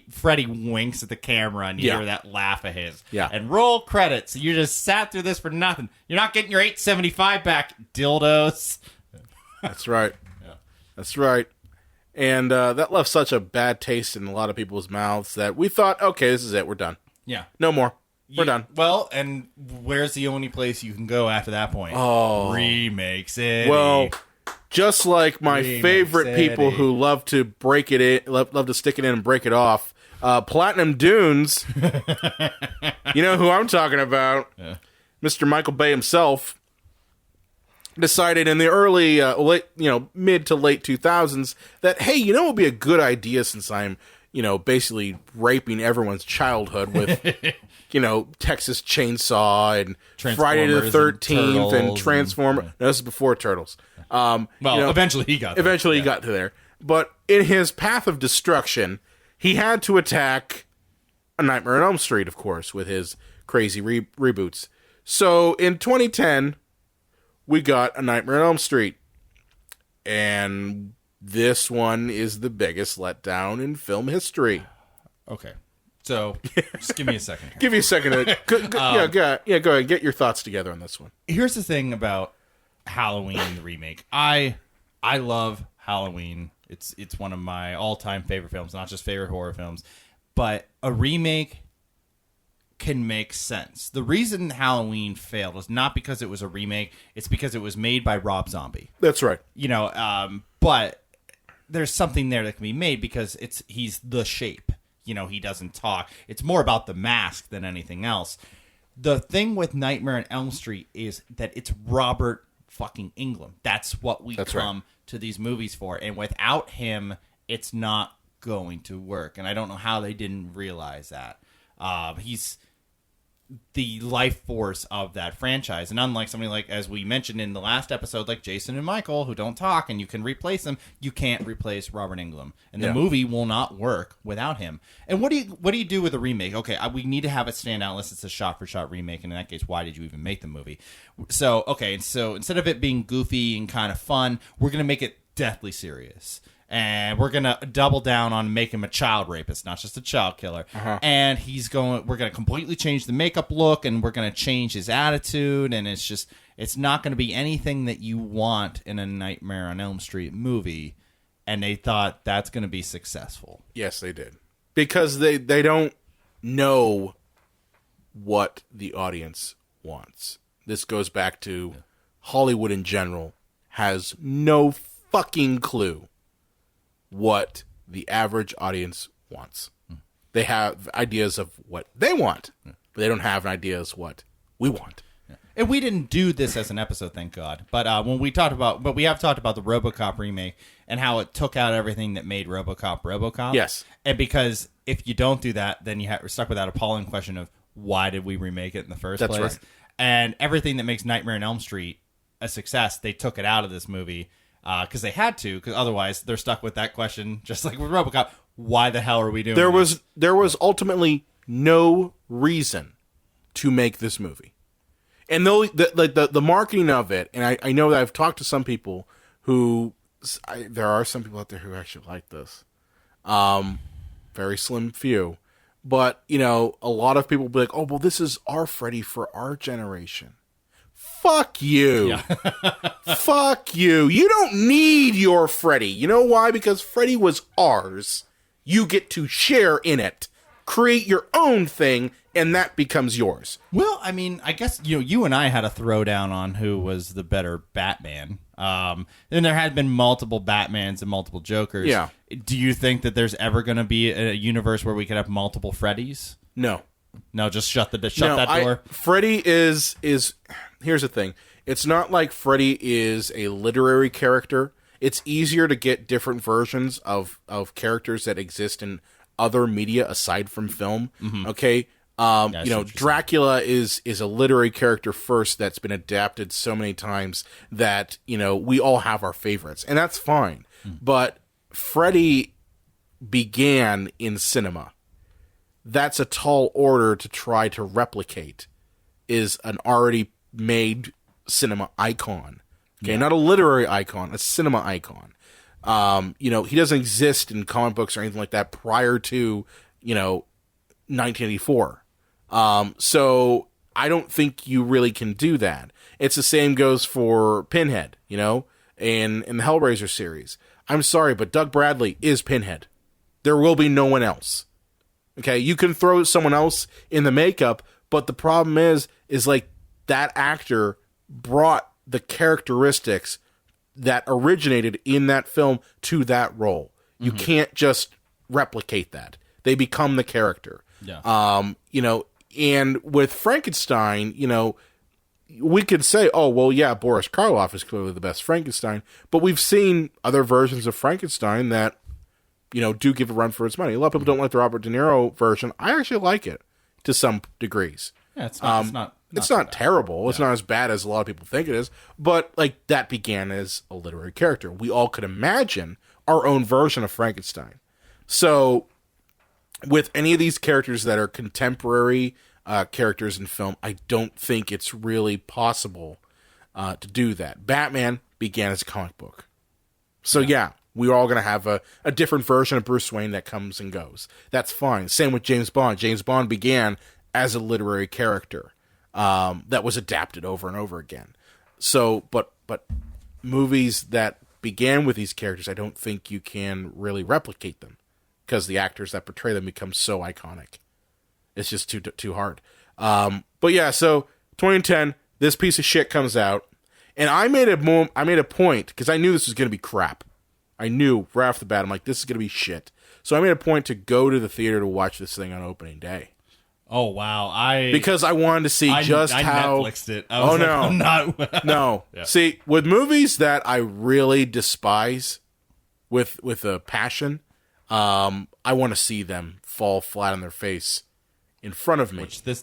E: Freddy winks at the camera and you hear that laugh of his.
D: Yeah.
E: And roll credits. You just sat through this for nothing. You're not getting your $8.75 back, dildos.
D: That's right. Yeah. That's right. And that left such a bad taste in a lot of people's mouths that we thought, okay, this is it. We're done.
E: Yeah.
D: No more. We're done.
E: Well, and where's the only place you can go after that point?
D: Oh.
E: Remake City.
D: Well... Just like my favorite people who love to break it in, love to stick it in and break it off, Platinum Dunes. You know who I'm talking about? Yeah. Mr. Michael Bay himself. decided in the early, mid to late 2000s that, hey, it would be a good idea since I'm, basically raping everyone's childhood with, Texas Chainsaw and Friday the 13th and Transformers. No, this is before Turtles.
E: Eventually he got there.
D: He got to there. But in his path of destruction, he had to attack A Nightmare on Elm Street, of course, with his crazy reboots. So in 2010, we got A Nightmare on Elm Street. And this one is the biggest letdown in film history.
E: Okay. So, just give me a second here.
D: Give you a second. Go ahead. Get your thoughts together on this one.
E: Here's the thing about Halloween, the remake. I love Halloween. It's one of my all-time favorite films, not just favorite horror films. But a remake can make sense. The reason Halloween failed is not because it was a remake. It's because it was made by Rob Zombie.
D: That's right.
E: But there's something there that can be made because he's the Shape. He doesn't talk. It's more about the mask than anything else. The thing with Nightmare on Elm Street is that it's Robert fucking Englund. That's what we come to these movies for. And without him, it's not going to work. And I don't know how they didn't realize that. He's the life force of that franchise. And unlike somebody like, as we mentioned in the last episode, like Jason and Michael, who don't talk and you can replace them, you can't replace Robert Englund. And the movie will not work without him. And what do you do with a remake? Okay, we need to have it stand out unless it's a shot-for-shot remake. And in that case, why did you even make the movie? So instead of it being goofy and kind of fun, we're going to make it deathly serious. And we're going to double down on making him a child rapist, not just a child killer. Uh-huh. And we're going to completely change the makeup look, and we're going to change his attitude. And it's not going to be anything that you want in a Nightmare on Elm Street movie. And they thought that's going to be successful.
D: Yes, they did. Because they don't know what the audience wants. This goes back to Hollywood in general has no fucking clue what the average audience wants. They have ideas of what they want, but they don't have ideas what we want.
E: And we didn't do this as an episode, thank God. But we have talked about the RoboCop remake and how it took out everything that made RoboCop.
D: Yes.
E: And because if you don't do that, then you're stuck with that appalling question of why did we remake it in the first place? Right. And everything that makes Nightmare on Elm Street a success, they took it out of this movie. Because they had to, because otherwise they're stuck with that question, just like with RoboCop. Why the hell are we doing this?
D: There was ultimately no reason to make this movie, and the marketing of it. And I know that I've talked to some people who there are some people out there who actually like this, very slim few, but a lot of people will be like, oh well, this is our Freddy for our generation. Fuck you. Yeah. Fuck you. You don't need your Freddy. You know why? Because Freddy was ours. You get to share in it. Create your own thing, and that becomes yours.
E: Well, I mean, I guess, you and I had a throwdown on who was the better Batman. And there had been multiple Batmans and multiple Jokers.
D: Yeah.
E: Do you think that there's ever going to be a universe where we could have multiple Freddys?
D: No.
E: No, just shut that door.
D: Freddy is here's the thing. It's not like Freddy is a literary character. It's easier to get different versions of characters that exist in other media aside from film. Mm-hmm. Okay? Dracula is a literary character first that's been adapted so many times that, we all have our favorites. And that's fine. Mm. But Freddy began in cinema. That's a tall order to try to replicate, is an already made cinema icon. Okay, not a literary icon, a cinema icon. He doesn't exist in comic books or anything like that prior to, 1984. So I don't think you really can do that. It's the same goes for Pinhead, in the Hellraiser series. I'm sorry, but Doug Bradley is Pinhead. There will be no one else. Okay, you can throw someone else in the makeup, but the problem is like that actor brought the characteristics that originated in that film to that role. You can't just replicate that. They become the character.
E: Yeah.
D: And with Frankenstein, we could say, oh, well, yeah, Boris Karloff is clearly the best Frankenstein, but we've seen other versions of Frankenstein that, do give a run for its money. A lot of people don't like the Robert De Niro version. I actually like it to some degrees.
E: Yeah, it's not
D: terrible. Yeah. It's not as bad as a lot of people think it is, but that began as a literary character. We all could imagine our own version of Frankenstein. So with any of these characters that are contemporary characters in film, I don't think it's really possible to do that. Batman began as a comic book. So yeah, we're all going to have a different version of Bruce Wayne that comes and goes. That's fine. Same with James Bond. James Bond began as a literary character that was adapted over and over again. So, but movies that began with these characters, I don't think you can really replicate them because the actors that portray them become so iconic. It's just too hard. But yeah, so 2010, this piece of shit comes out, and I made a point because I knew this was going to be crap. I knew right off the bat, I'm like, this is going to be shit. So I made a point to go to the theater to watch this thing on opening day.
E: Oh wow!
D: Because I wanted to see just how.
E: I Netflixed it. I'm not.
D: No. Yeah. See, with movies that I really despise, with a passion, I want to see them fall flat on their face in front of me.
E: Which this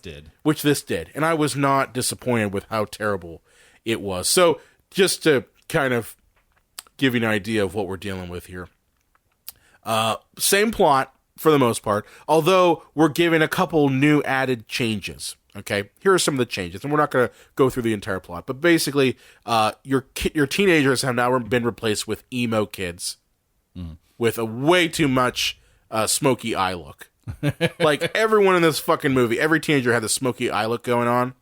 E: did.
D: And I was not disappointed with how terrible it was. So just to kind of give you an idea of what we're dealing with here. Same plot for the most part, although we're given a couple new added changes. Okay, here are some of the changes, and we're not going to go through the entire plot, but basically, your teenagers have now been replaced with emo kids with a way too much smoky eye look. Like everyone in this fucking movie, every teenager had the smoky eye look going on.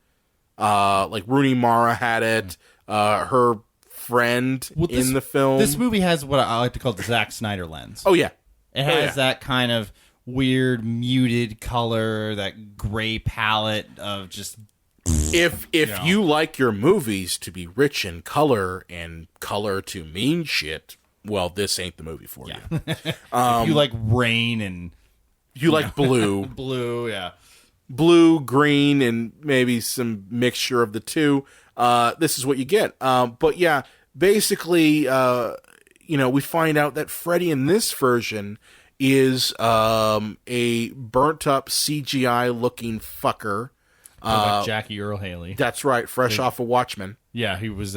D: Like Rooney Mara had it. Her friend in the film.
E: This movie has what I like to call the Zack Snyder lens.
D: Oh yeah.
E: It has that kind of weird muted color, that gray palette of just.
D: If you like your movies to be rich in color and color to mean shit, well, this ain't the movie for you.
E: If you like rain and
D: you like blue,
E: blue,
D: green, and maybe some mixture of the two, this is what you get. But yeah, basically. We find out that Freddy in this version is a burnt-up CGI-looking fucker.
E: Like Jackie Earle Haley.
D: That's right, fresh off of Watchmen.
E: Yeah, he was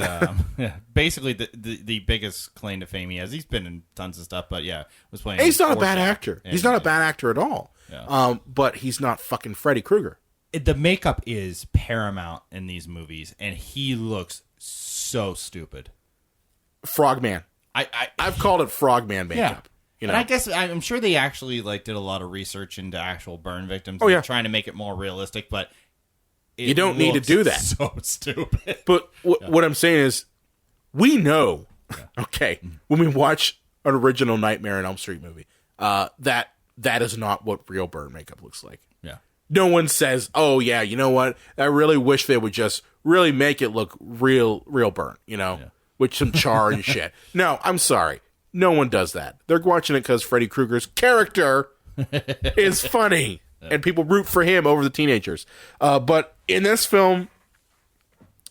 E: basically the biggest claim to fame he has. He's been in tons of stuff, but was playing.
D: He's not a bad actor. He's not a bad actor at all. Yeah. But he's not fucking Freddy Krueger.
E: The makeup is paramount in these movies, and he looks so stupid.
D: Frogman. I've called it Frogman makeup.
E: And I guess I'm sure they actually did a lot of research into actual burn victims. Trying to make it more realistic, but
D: you don't need to do that.
E: So stupid.
D: But what I'm saying is, we know. Okay, when we watch an original Nightmare on Elm Street movie, that is not what real burn makeup looks like.
E: Yeah.
D: No one says, "Oh yeah, you know what? I really wish they would just really make it look real burn." With some char and shit. No, I'm sorry. No one does that. They're watching it because Freddy Krueger's character is funny. And people root for him over the teenagers. But in this film,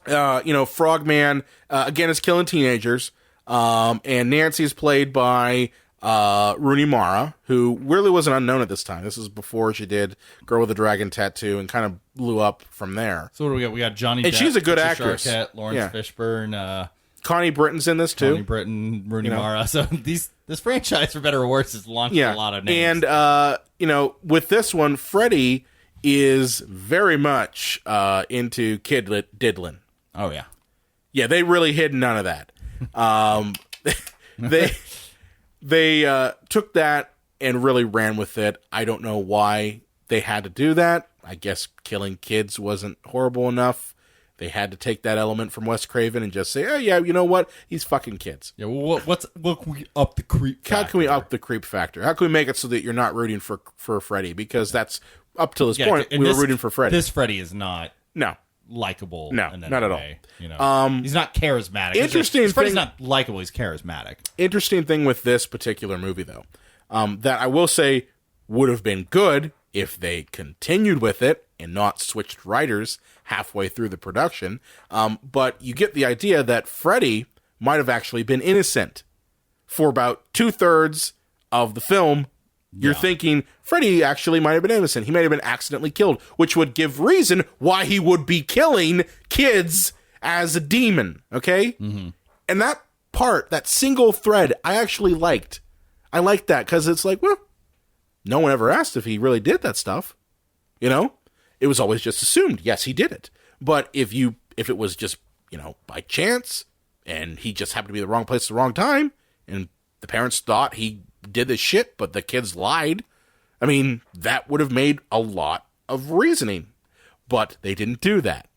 D: Frogman, again, is killing teenagers. And Nancy is played by Rooney Mara, who really wasn't unknown at this time. This is before she did Girl with a Dragon Tattoo and kind of blew up from there.
E: So what do we got? We got Johnny
D: and
E: Depp,
D: she's a good
E: Patricia
D: actress.
E: Arquette, Lawrence Fishburne,
D: Connie Britton's in this too.
E: Connie Britton, Rooney Mara. So this franchise, for better or worse, has launched a lot of names.
D: And with this one, Freddy is very much into kid diddling.
E: Oh yeah,
D: yeah. They really hid none of that. They took that and really ran with it. I don't know why they had to do that. I guess killing kids wasn't horrible enough. They had to take that element from Wes Craven and just say, oh, yeah, you know what? He's fucking kids.
E: Yeah, well, what can we up the creep factor?
D: How can we up the creep factor? How can we make it so that you're not rooting for Freddy? Because that's, up to this point, we were rooting for Freddy.
E: This Freddy is not likable.
D: No,
E: in
D: not at all.
E: He's not charismatic. Freddy's not likable. He's charismatic.
D: Interesting thing with this particular movie, though, that I will say would have been good if they continued with it, and not switched writers halfway through the production. But you get the idea that Freddy might have actually been innocent for about 2/3 of the film. You're thinking Freddy actually might have been innocent. He might have been accidentally killed, which would give reason why he would be killing kids as a demon, okay? Mm-hmm. And that part, that single thread, I actually liked. I liked that because it's like, well, no one ever asked if he really did that stuff. You know? It was always just assumed, yes, he did it. But if it was just, by chance, and he just happened to be in the wrong place at the wrong time, and the parents thought he did this shit, but the kids lied, I mean, that would have made a lot of reasoning. But they didn't do that.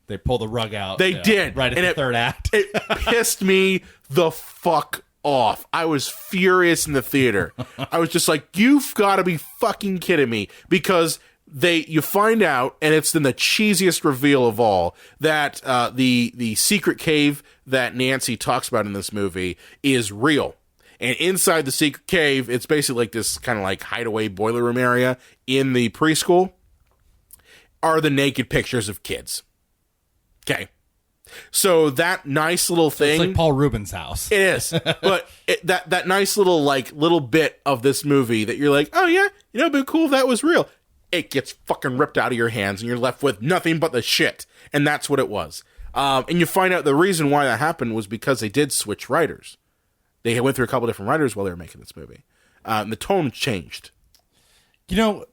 E: They pulled the rug out.
D: They did.
E: Right at the third act.
D: It pissed me the fuck off. I was furious in the theater. I was just like, you've got to be fucking kidding me. Because you find out, and it's then the cheesiest reveal of all, that the secret cave that Nancy talks about in this movie is real. And inside the secret cave, it's basically like this kind of like hideaway boiler room area in the preschool, are the naked pictures of kids. Okay. So that nice little thing.
E: It's like Paul Rubin's house.
D: It is. But that nice little bit of this movie that you're like, oh yeah, it'd be cool if that was real. It gets fucking ripped out of your hands and you're left with nothing but the shit. And that's what it was. And you find out the reason why that happened was because they did switch writers. They went through a couple different writers while they were making this movie. The tone changed.
E: How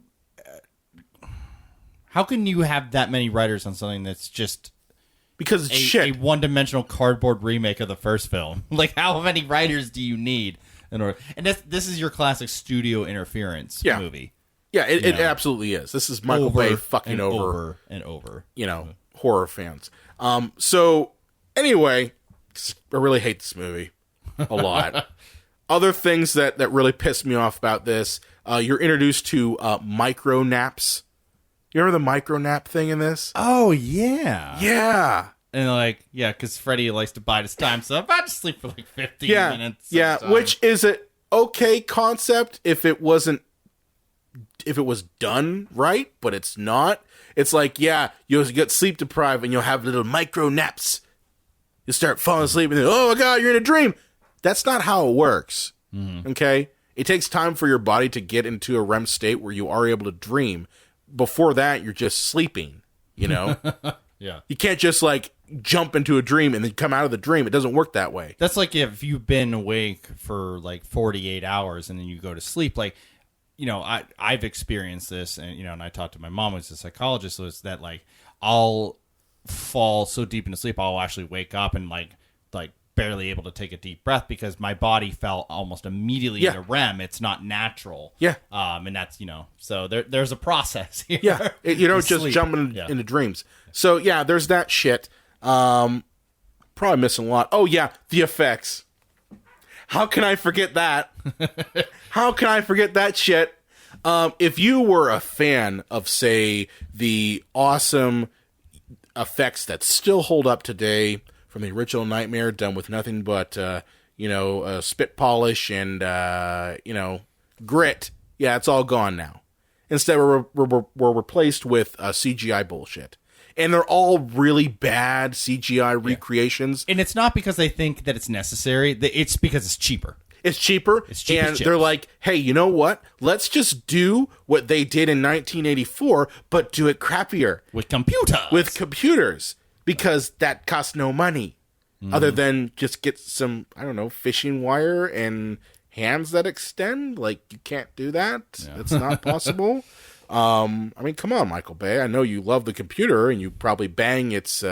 E: can you have that many writers on something that's just
D: because it's shit.
E: A one-dimensional cardboard remake of the first film? Like, how many writers do you need in order? And this is your classic studio interference movie.
D: Yeah, it absolutely is. This is Michael Bay fucking over
E: and over.
D: Horror fans. So anyway, I really hate this movie a lot. Other things that really piss me off about this, you're introduced to micro naps. You remember the micro nap thing in this?
E: Oh, yeah.
D: Yeah.
E: And because Freddy likes to bide his time, so I'm about to sleep for like 15 minutes.
D: Yeah, which is an okay concept if it was done right, but it's not. It's like, you'll get sleep deprived and you'll have little micro naps. You start falling asleep and then, oh my God, you're in a dream. That's not how it works. Mm-hmm. Okay? It takes time for your body to get into a REM state where you are able to dream. Before that, you're just sleeping, Yeah. You can't just jump into a dream and then come out of the dream. It doesn't work that way.
E: That's like if you've been awake for 48 hours and then you go to sleep. I've experienced this, and I talked to my mom, who's a psychologist, so it's that I'll fall so deep into sleep, I'll actually wake up and barely able to take a deep breath because my body fell almost immediately into REM. It's not natural. Yeah. And that's, so there's a process here.
D: Yeah. You don't just jump into dreams. So there's that shit. Probably missing a lot. Oh yeah. The effects. How can I forget that? How can I forget that shit? If you were a fan of, say, the awesome effects that still hold up today from the original Nightmare, done with nothing but, spit polish and, grit. Yeah, it's all gone now. Instead, we're replaced with CGI bullshit. And they're all really bad CGI recreations.
E: And it's not because they think that it's necessary. It's because it's cheaper.
D: It's cheaper.
E: It's cheap
D: and they're like, hey, you know what? Let's just do what they did in 1984, but do it crappier.
E: With computers.
D: Because that costs no money. Other than just get some, fishing wire and hands that extend. You can't do that. Yeah. It's not possible. Come on, Michael Bay. I know you love the computer and you probably bang its,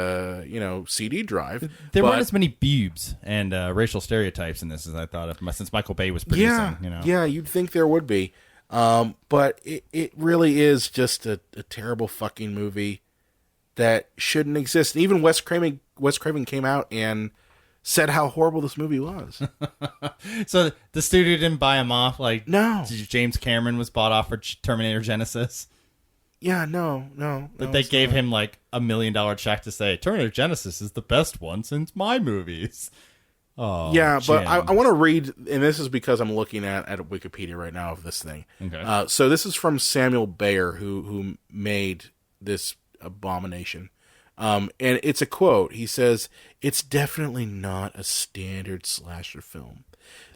D: CD drive.
E: There weren't as many boobs and racial stereotypes in this as I thought of, since Michael Bay was producing.
D: Yeah, you'd think there would be. But it really is just a terrible fucking movie that shouldn't exist. And even Wes Craven came out and said how horrible this movie was.
E: So the studio didn't buy him off?
D: No.
E: James Cameron was bought off for Terminator Genesis?
D: Yeah, no.
E: They gave him $1 million check to say, Terminator Genesis is the best one since my movies. Oh,
D: yeah, but
E: Jim.
D: I want to read, and this is because I'm looking at Wikipedia right now of this thing.
E: Okay.
D: So this is from Samuel Bayer, who made this abomination. And it's a quote. He says, "It's definitely not a standard slasher film.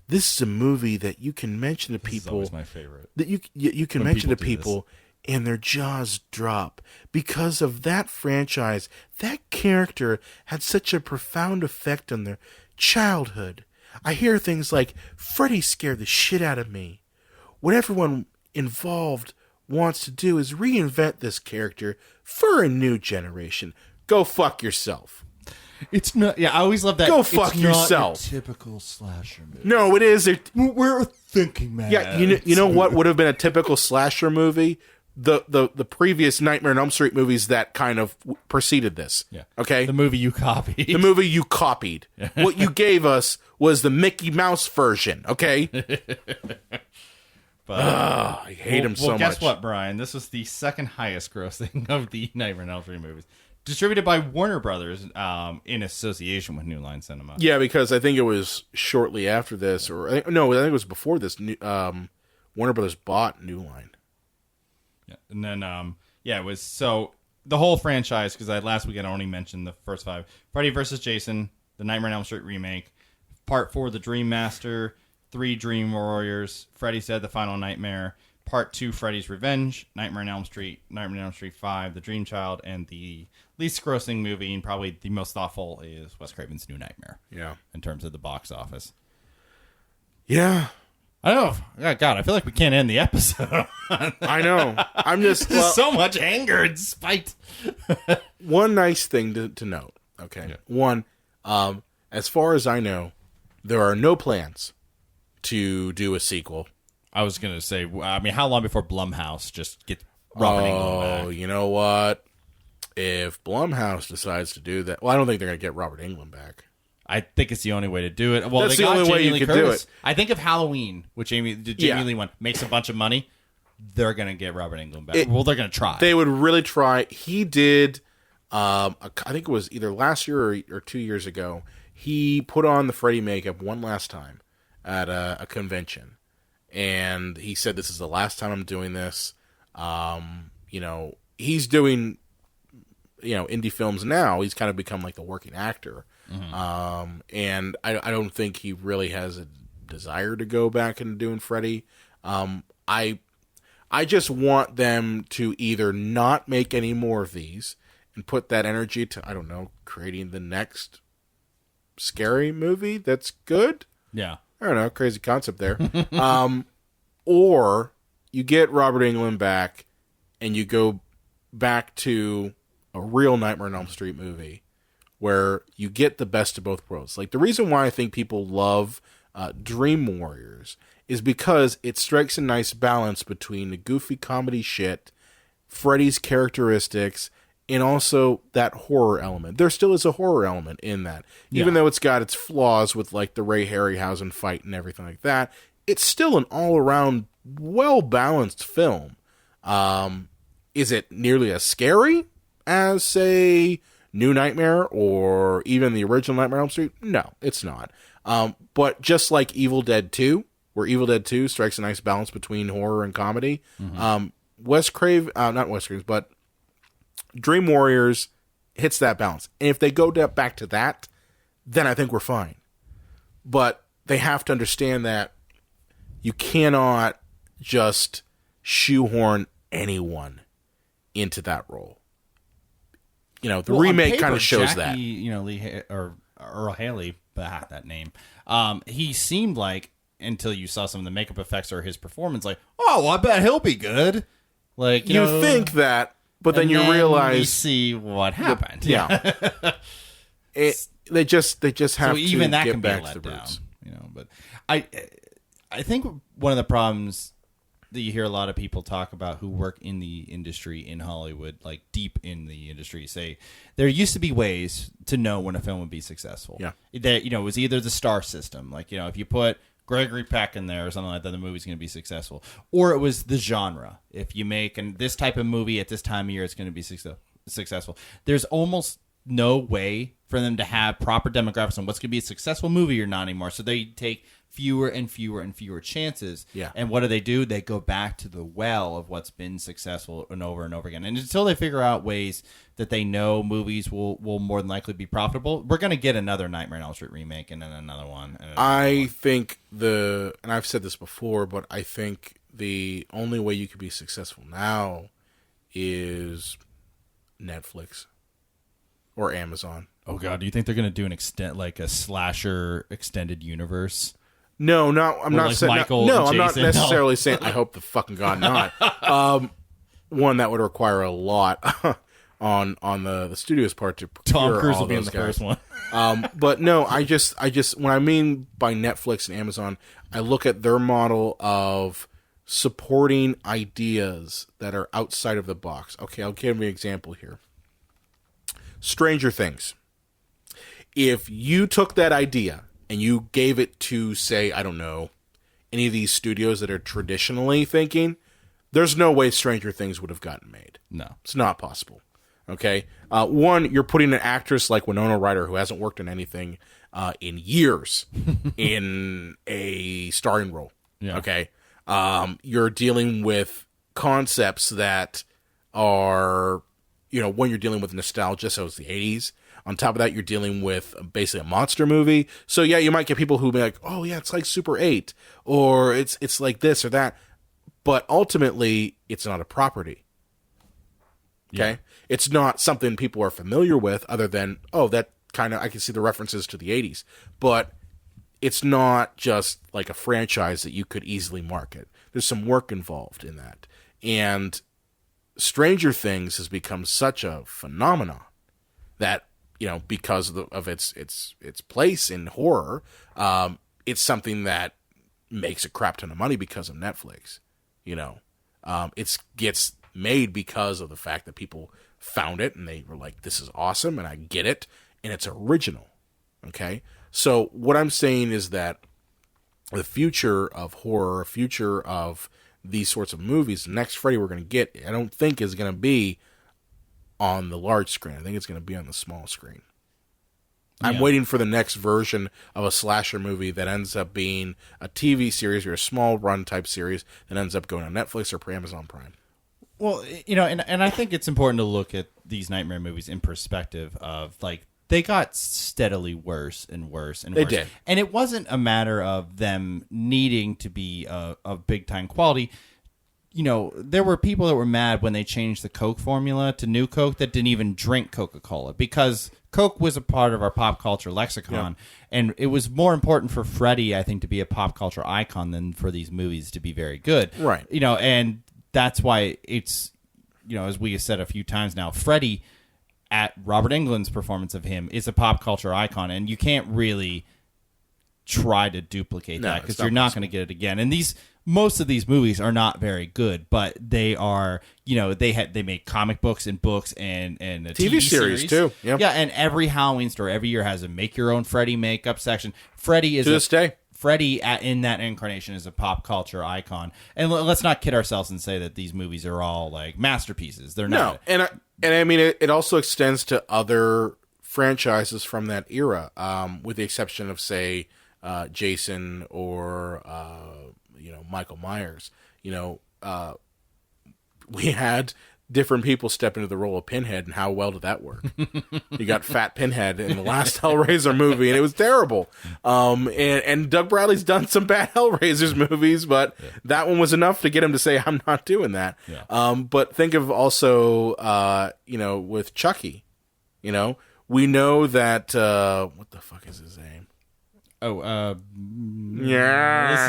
D: This is a movie that you can mention to people.
E: This is always my favorite.
D: That you can
E: When
D: mention to
E: people do
D: people, and their jaws drop because of that franchise. That character had such a profound effect on their childhood. I hear things like, Freddy scared the shit out of me. What everyone involved wants to do is reinvent this character for a new generation. Go fuck yourself."
E: It's not. Yeah, I always love that.
D: Go fuck
E: it's not
D: yourself.
E: a typical slasher movie.
D: No, it is.
E: We're thinking, man.
D: Yeah, you know what would have been a typical slasher movie? The previous Nightmare on Elm Street movies that kind of preceded this.
E: Yeah.
D: Okay?
E: The movie you copied.
D: The movie you copied. What you gave us was the Mickey Mouse version, okay?
E: But,
D: I hate him so much.
E: Well, guess what, Brian? This was the second highest grossing of the Nightmare on Elm Street movies. Distributed by Warner Brothers in association with New Line Cinema.
D: Yeah, because I think it was shortly after this, I think it was before this. Warner Brothers bought New Line.
E: Yeah. And then, it was so the whole franchise, because last week I only mentioned the first 5. Freddy vs. Jason, the Nightmare on Elm Street remake, Part 4, The Dream Master, 3, Dream Warriors, Freddy's Dead, The Final Nightmare, Part 2, Freddy's Revenge, Nightmare on Elm Street, Nightmare on Elm Street 5, The Dream Child, and the least grossing movie and probably the most thoughtful is Wes Craven's New Nightmare.
D: Yeah.
E: In terms of the box office.
D: Yeah.
E: I don't know. God, I feel like we can't end the episode.
D: I know. I'm just...
E: There's so much anger and spite.
D: One nice thing to note, okay?
E: Yeah.
D: One, as far as I know, there are no plans to do a sequel.
E: I was going to say, I mean, how long before Blumhouse just gets Robert Englund back?
D: Oh, you know what? If Blumhouse decides to do that... Well, I don't think they're going to get Robert Englund back.
E: I think it's the only way to do it. Well,
D: That's
E: they
D: the
E: got
D: only way
E: Jamie
D: you
E: Lee
D: could
E: Curtis.
D: do it.
E: I think if Halloween, which Jamie Lee one, makes a bunch of money, they're going to get Robert Englund back. They're going to try.
D: They would really try. He did, I think it was either last year or 2 years ago, he put on the Freddy makeup one last time at a convention. And he said, "This is the last time I'm doing this." He's doing, indie films now. He's kind of become like the working actor. Mm-hmm. And I don't think he really has a desire to go back and doing Freddy. I just want them to either not make any more of these and put that energy to, I don't know, creating the next scary movie that's good.
E: Yeah.
D: I don't know, crazy concept there. Or you get Robert Englund back and you go back to a real Nightmare on Elm Street movie where you get the best of both worlds. Like, the reason why I think people love Dream Warriors is because it strikes a nice balance between the goofy comedy shit, Freddy's characteristics, and also that horror element. There still is a horror element in that. Even though it's got its flaws with, like, the Ray Harryhausen fight and everything like that, it's still an all-around, well-balanced film. Is it nearly as scary as, say, New Nightmare or even the original Nightmare on Elm Street? No, it's not. But just like Evil Dead 2, where Evil Dead 2 strikes a nice balance between horror and comedy, not Wes Craven, but Dream Warriors hits that balance. And if they go back to that, then I think we're fine. But they have to understand that you cannot just shoehorn anyone into that role. The remake kind of shows
E: Jackie,
D: that.
E: Lee or Earl Haley, that name. He seemed like, until you saw some of the makeup effects or his performance, like, oh, I bet he'll be good. Like
D: you think that, but then you realize
E: you see what happened.
D: Yeah, they just have to
E: even that
D: get
E: can be
D: back
E: let
D: to the
E: down.
D: roots.
E: But I think one of the problems that you hear a lot of people talk about who work in the industry in Hollywood, like deep in the industry, say there used to be ways to know when a film would be successful.
D: Yeah,
E: that it was either the star system, like if you put Gregory Peck in there or something like that, the movie's going to be successful, or it was the genre. If you make this type of movie at this time of year, it's going to be successful. There's almost no way for them to have proper demographics on what's going to be a successful movie or not anymore. So they take fewer and fewer and fewer chances.
D: Yeah.
E: And what do? They go back to the well of what's been successful and over again. And until they figure out ways that they know movies will more than likely be profitable, we're going to get another Nightmare on Elm Street remake and then another one.
D: I think and I've said this before, but I think the only way you could be successful now is Netflix or Amazon.
E: Oh God, do you think they're going to do a slasher extended universe?
D: No, I'm not
E: like
D: saying.
E: Michael
D: No,
E: and
D: I'm not
E: Jason?
D: necessarily saying. I hope the fucking God not. One that would require a lot on the studio's part to procure
E: Tom Cruise
D: all
E: will be in
D: those
E: the
D: guys.
E: first one.
D: But no, I just when I mean by Netflix and Amazon, I look at their model of supporting ideas that are outside of the box. Okay, I'll give you an example here. Stranger Things. If you took that idea and you gave it to, say, I don't know, any of these studios that are traditionally thinking, there's no way Stranger Things would have gotten made.
E: No.
D: It's not possible. Okay? One, you're putting an actress like Winona Ryder, who hasn't worked in anything in years, in a starring role.
E: Yeah.
D: Okay? You're dealing with concepts that are, when you're dealing with nostalgia, so it's the 80s. On top of that, you're dealing with basically a monster movie. So yeah, you might get people who be like, oh yeah, it's like Super 8, or it's like this or that. But ultimately, it's not a property. Okay? Yeah. It's not something people are familiar with, other than, that kind of, I can see the references to the 80s. But it's not just like a franchise that you could easily market. There's some work involved in that. And Stranger Things has become such a phenomenon that, because of its place in horror, it's something that makes a crap ton of money because of Netflix. It gets made because of the fact that people found it and they were like, this is awesome and I get it, and it's original. Okay? So what I'm saying is that the future of horror, future of these sorts of movies, the next Freddy we're going to get, I don't think is going to be on the large screen. I think it's going to be on the small screen. I'm waiting for the next version of a slasher movie that ends up being a TV series or a small run type series that ends up going on Netflix or Amazon Prime.
E: Well, and I think it's important to look at these nightmare movies in perspective of, like, they got steadily worse and worse and worse.
D: They did.
E: And it wasn't a matter of them needing to be of big-time quality. There were people that were mad when they changed the Coke formula to New Coke that didn't even drink Coca-Cola, because Coke was a part of our pop culture lexicon, and it was more important for Freddy, I think, to be a pop culture icon than for these movies to be very good.
D: Right.
E: And that's why it's, as we have said a few times now, Freddy, at Robert Englund's performance of him, is a pop culture icon, and you can't really try to duplicate that, because you're not going to get it again. And most of these movies are not very good, but they are, they make comic books and books and a TV
D: series too. Yep.
E: Yeah, and every Halloween store every year has a make your own Freddy makeup section. Freddy is
D: to this day.
E: Freddy in that incarnation is a pop culture icon. And let's not kid ourselves and say that these movies are all like masterpieces. They're not.
D: No, and I mean it also extends to other franchises from that era, with the exception of, say, Jason or Michael Myers. We had different people step into the role of Pinhead, and how well did that work? You got Fat Pinhead in the last Hellraiser movie, and it was terrible. And Doug Bradley's done some bad Hellraisers movies, but that one was enough to get him to say, I'm not doing that. Yeah. But think of also, with Chucky, we know that, what the fuck is his name?
E: This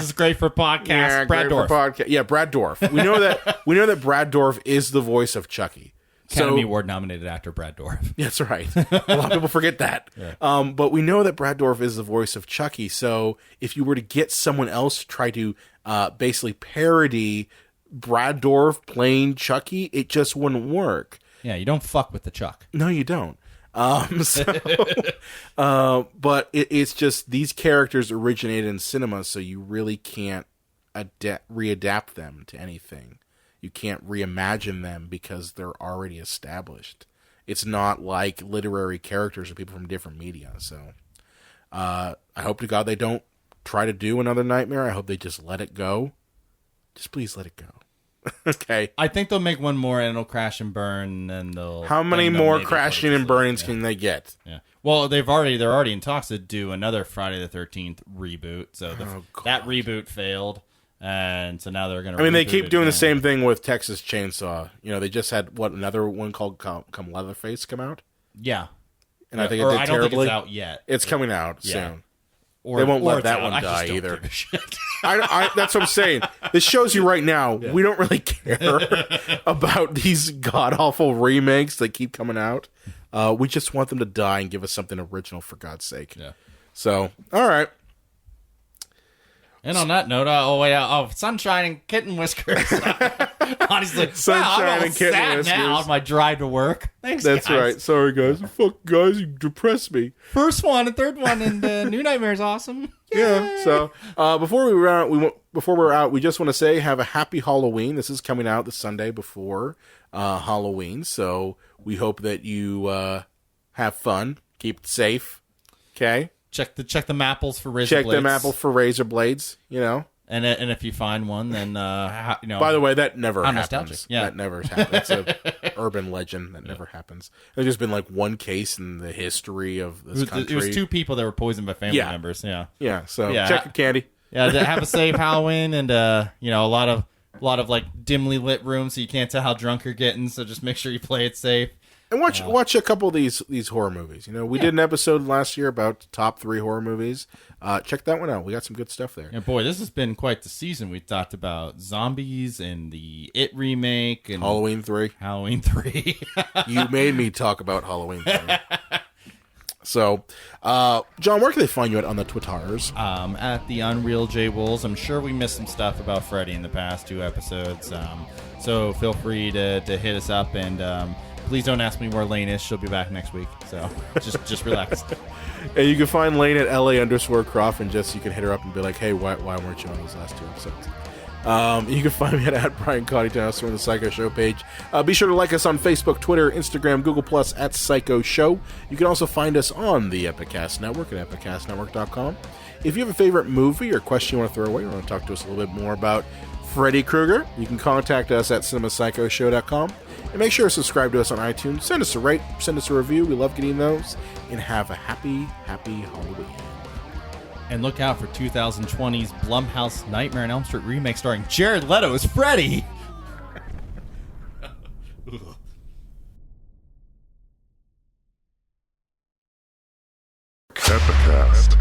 E: is great for podcast.
D: Yeah,
E: Brad Dourif.
D: Yeah, Brad Dourif. We know that Brad Dourif is the voice of Chucky.
E: Academy Award nominated actor Brad Dourif.
D: That's right. A lot of people forget that. Yeah. But we know that Brad Dourif is the voice of Chucky. So if you were to get someone else to try to basically parody Brad Dourif playing Chucky, it just wouldn't work.
E: Yeah, you don't fuck with the Chuck.
D: No, you don't. But it's just these characters originated in cinema, so you really can't readapt them to anything. You can't reimagine them because they're already established. It's not like literary characters or people from different media. So I hope to God they don't try to do another Nightmare. I hope they just let it go. Just please let it go. Okay.
E: I think they'll make one more and it'll crash and burn, and they'll.
D: How many more crashing and burnings can they get?
E: Yeah. Well, they're already in talks to do another Friday the 13th reboot. So that reboot failed, and so now they're going to.
D: I mean, they keep doing the same thing with Texas Chainsaw. You know, they just had another one called Come Leatherface come out.
E: Yeah,
D: and I think it did
E: I don't
D: terribly.
E: think it's out yet.
D: It's coming out soon.
E: Or,
D: they won't let that
E: out.
D: one die either.
E: Shit.
D: That's what I'm saying. This shows you right now, we don't really care about these god-awful remakes that keep coming out. We just want them to die and give us something original, for God's sake.
E: Yeah.
D: So, all right.
E: And on that note, sunshine and kitten whiskers. Honestly,
D: Sunshine
E: I'm
D: and kitten
E: sad
D: whiskers.
E: now on my drive to work. Thanks,
D: That's
E: guys.
D: right. Sorry, guys. Fuck, guys, you depressed me.
E: First one and third one, and New Nightmare's awesome.
D: Yeah. So before we're out, we just want to say have a happy Halloween. This is coming out the Sunday before Halloween, so we hope that you have fun, keep it safe. Okay.
E: Check the mapples for razor blades.
D: Check the mapples for razor blades. You know.
E: And if you find one, then
D: By the way, that never happens.
E: Nostalgic. Yeah.
D: That never happens. That's an urban legend. That never happens. There's just been like one case in the history of this country.
E: It was 2 people that were poisoned by family members. Yeah.
D: Yeah. So check your candy.
E: Yeah. Have a safe Halloween, and a lot of like dimly lit rooms, so you can't tell how drunk you're getting. So just make sure you play it safe.
D: And watch a couple of these horror movies. You know, we did an episode last year about top 3 horror movies. Check that one out. We got some good stuff there.
E: And boy, this has been quite the season. We talked about zombies and the It remake and
D: Halloween 3.
E: Halloween 3.
D: You made me talk about Halloween 3. So, John, where can they find you on the Twitters?
E: At the Unreal J Wolves. I'm sure we missed some stuff about Freddy in the past 2 episodes. So feel free to hit us up, and please don't ask me where Lane is. She'll be back next week. So just relax.
D: And you can find Lane at LA_Croft, and you can hit her up and be like, hey, why weren't you on those last 2 episodes? You can find me at Brian Coddington on the Psycho Show page. Be sure to like us on Facebook, Twitter, Instagram, Google+, at Psycho Show. You can also find us on the Epicast Network at epicastnetwork.com. If you have a favorite movie or question you want to throw away, or want to talk to us a little bit more about Freddy Krueger, you can contact us at cinemapsychoshow.com. And make sure to subscribe to us on iTunes. Send us a rate, send us a review. We love getting those. And have a happy, happy Halloween.
E: And look out for 2020's Blumhouse Nightmare on Elm Street remake starring Jared Leto as Freddy.
F: Epicast.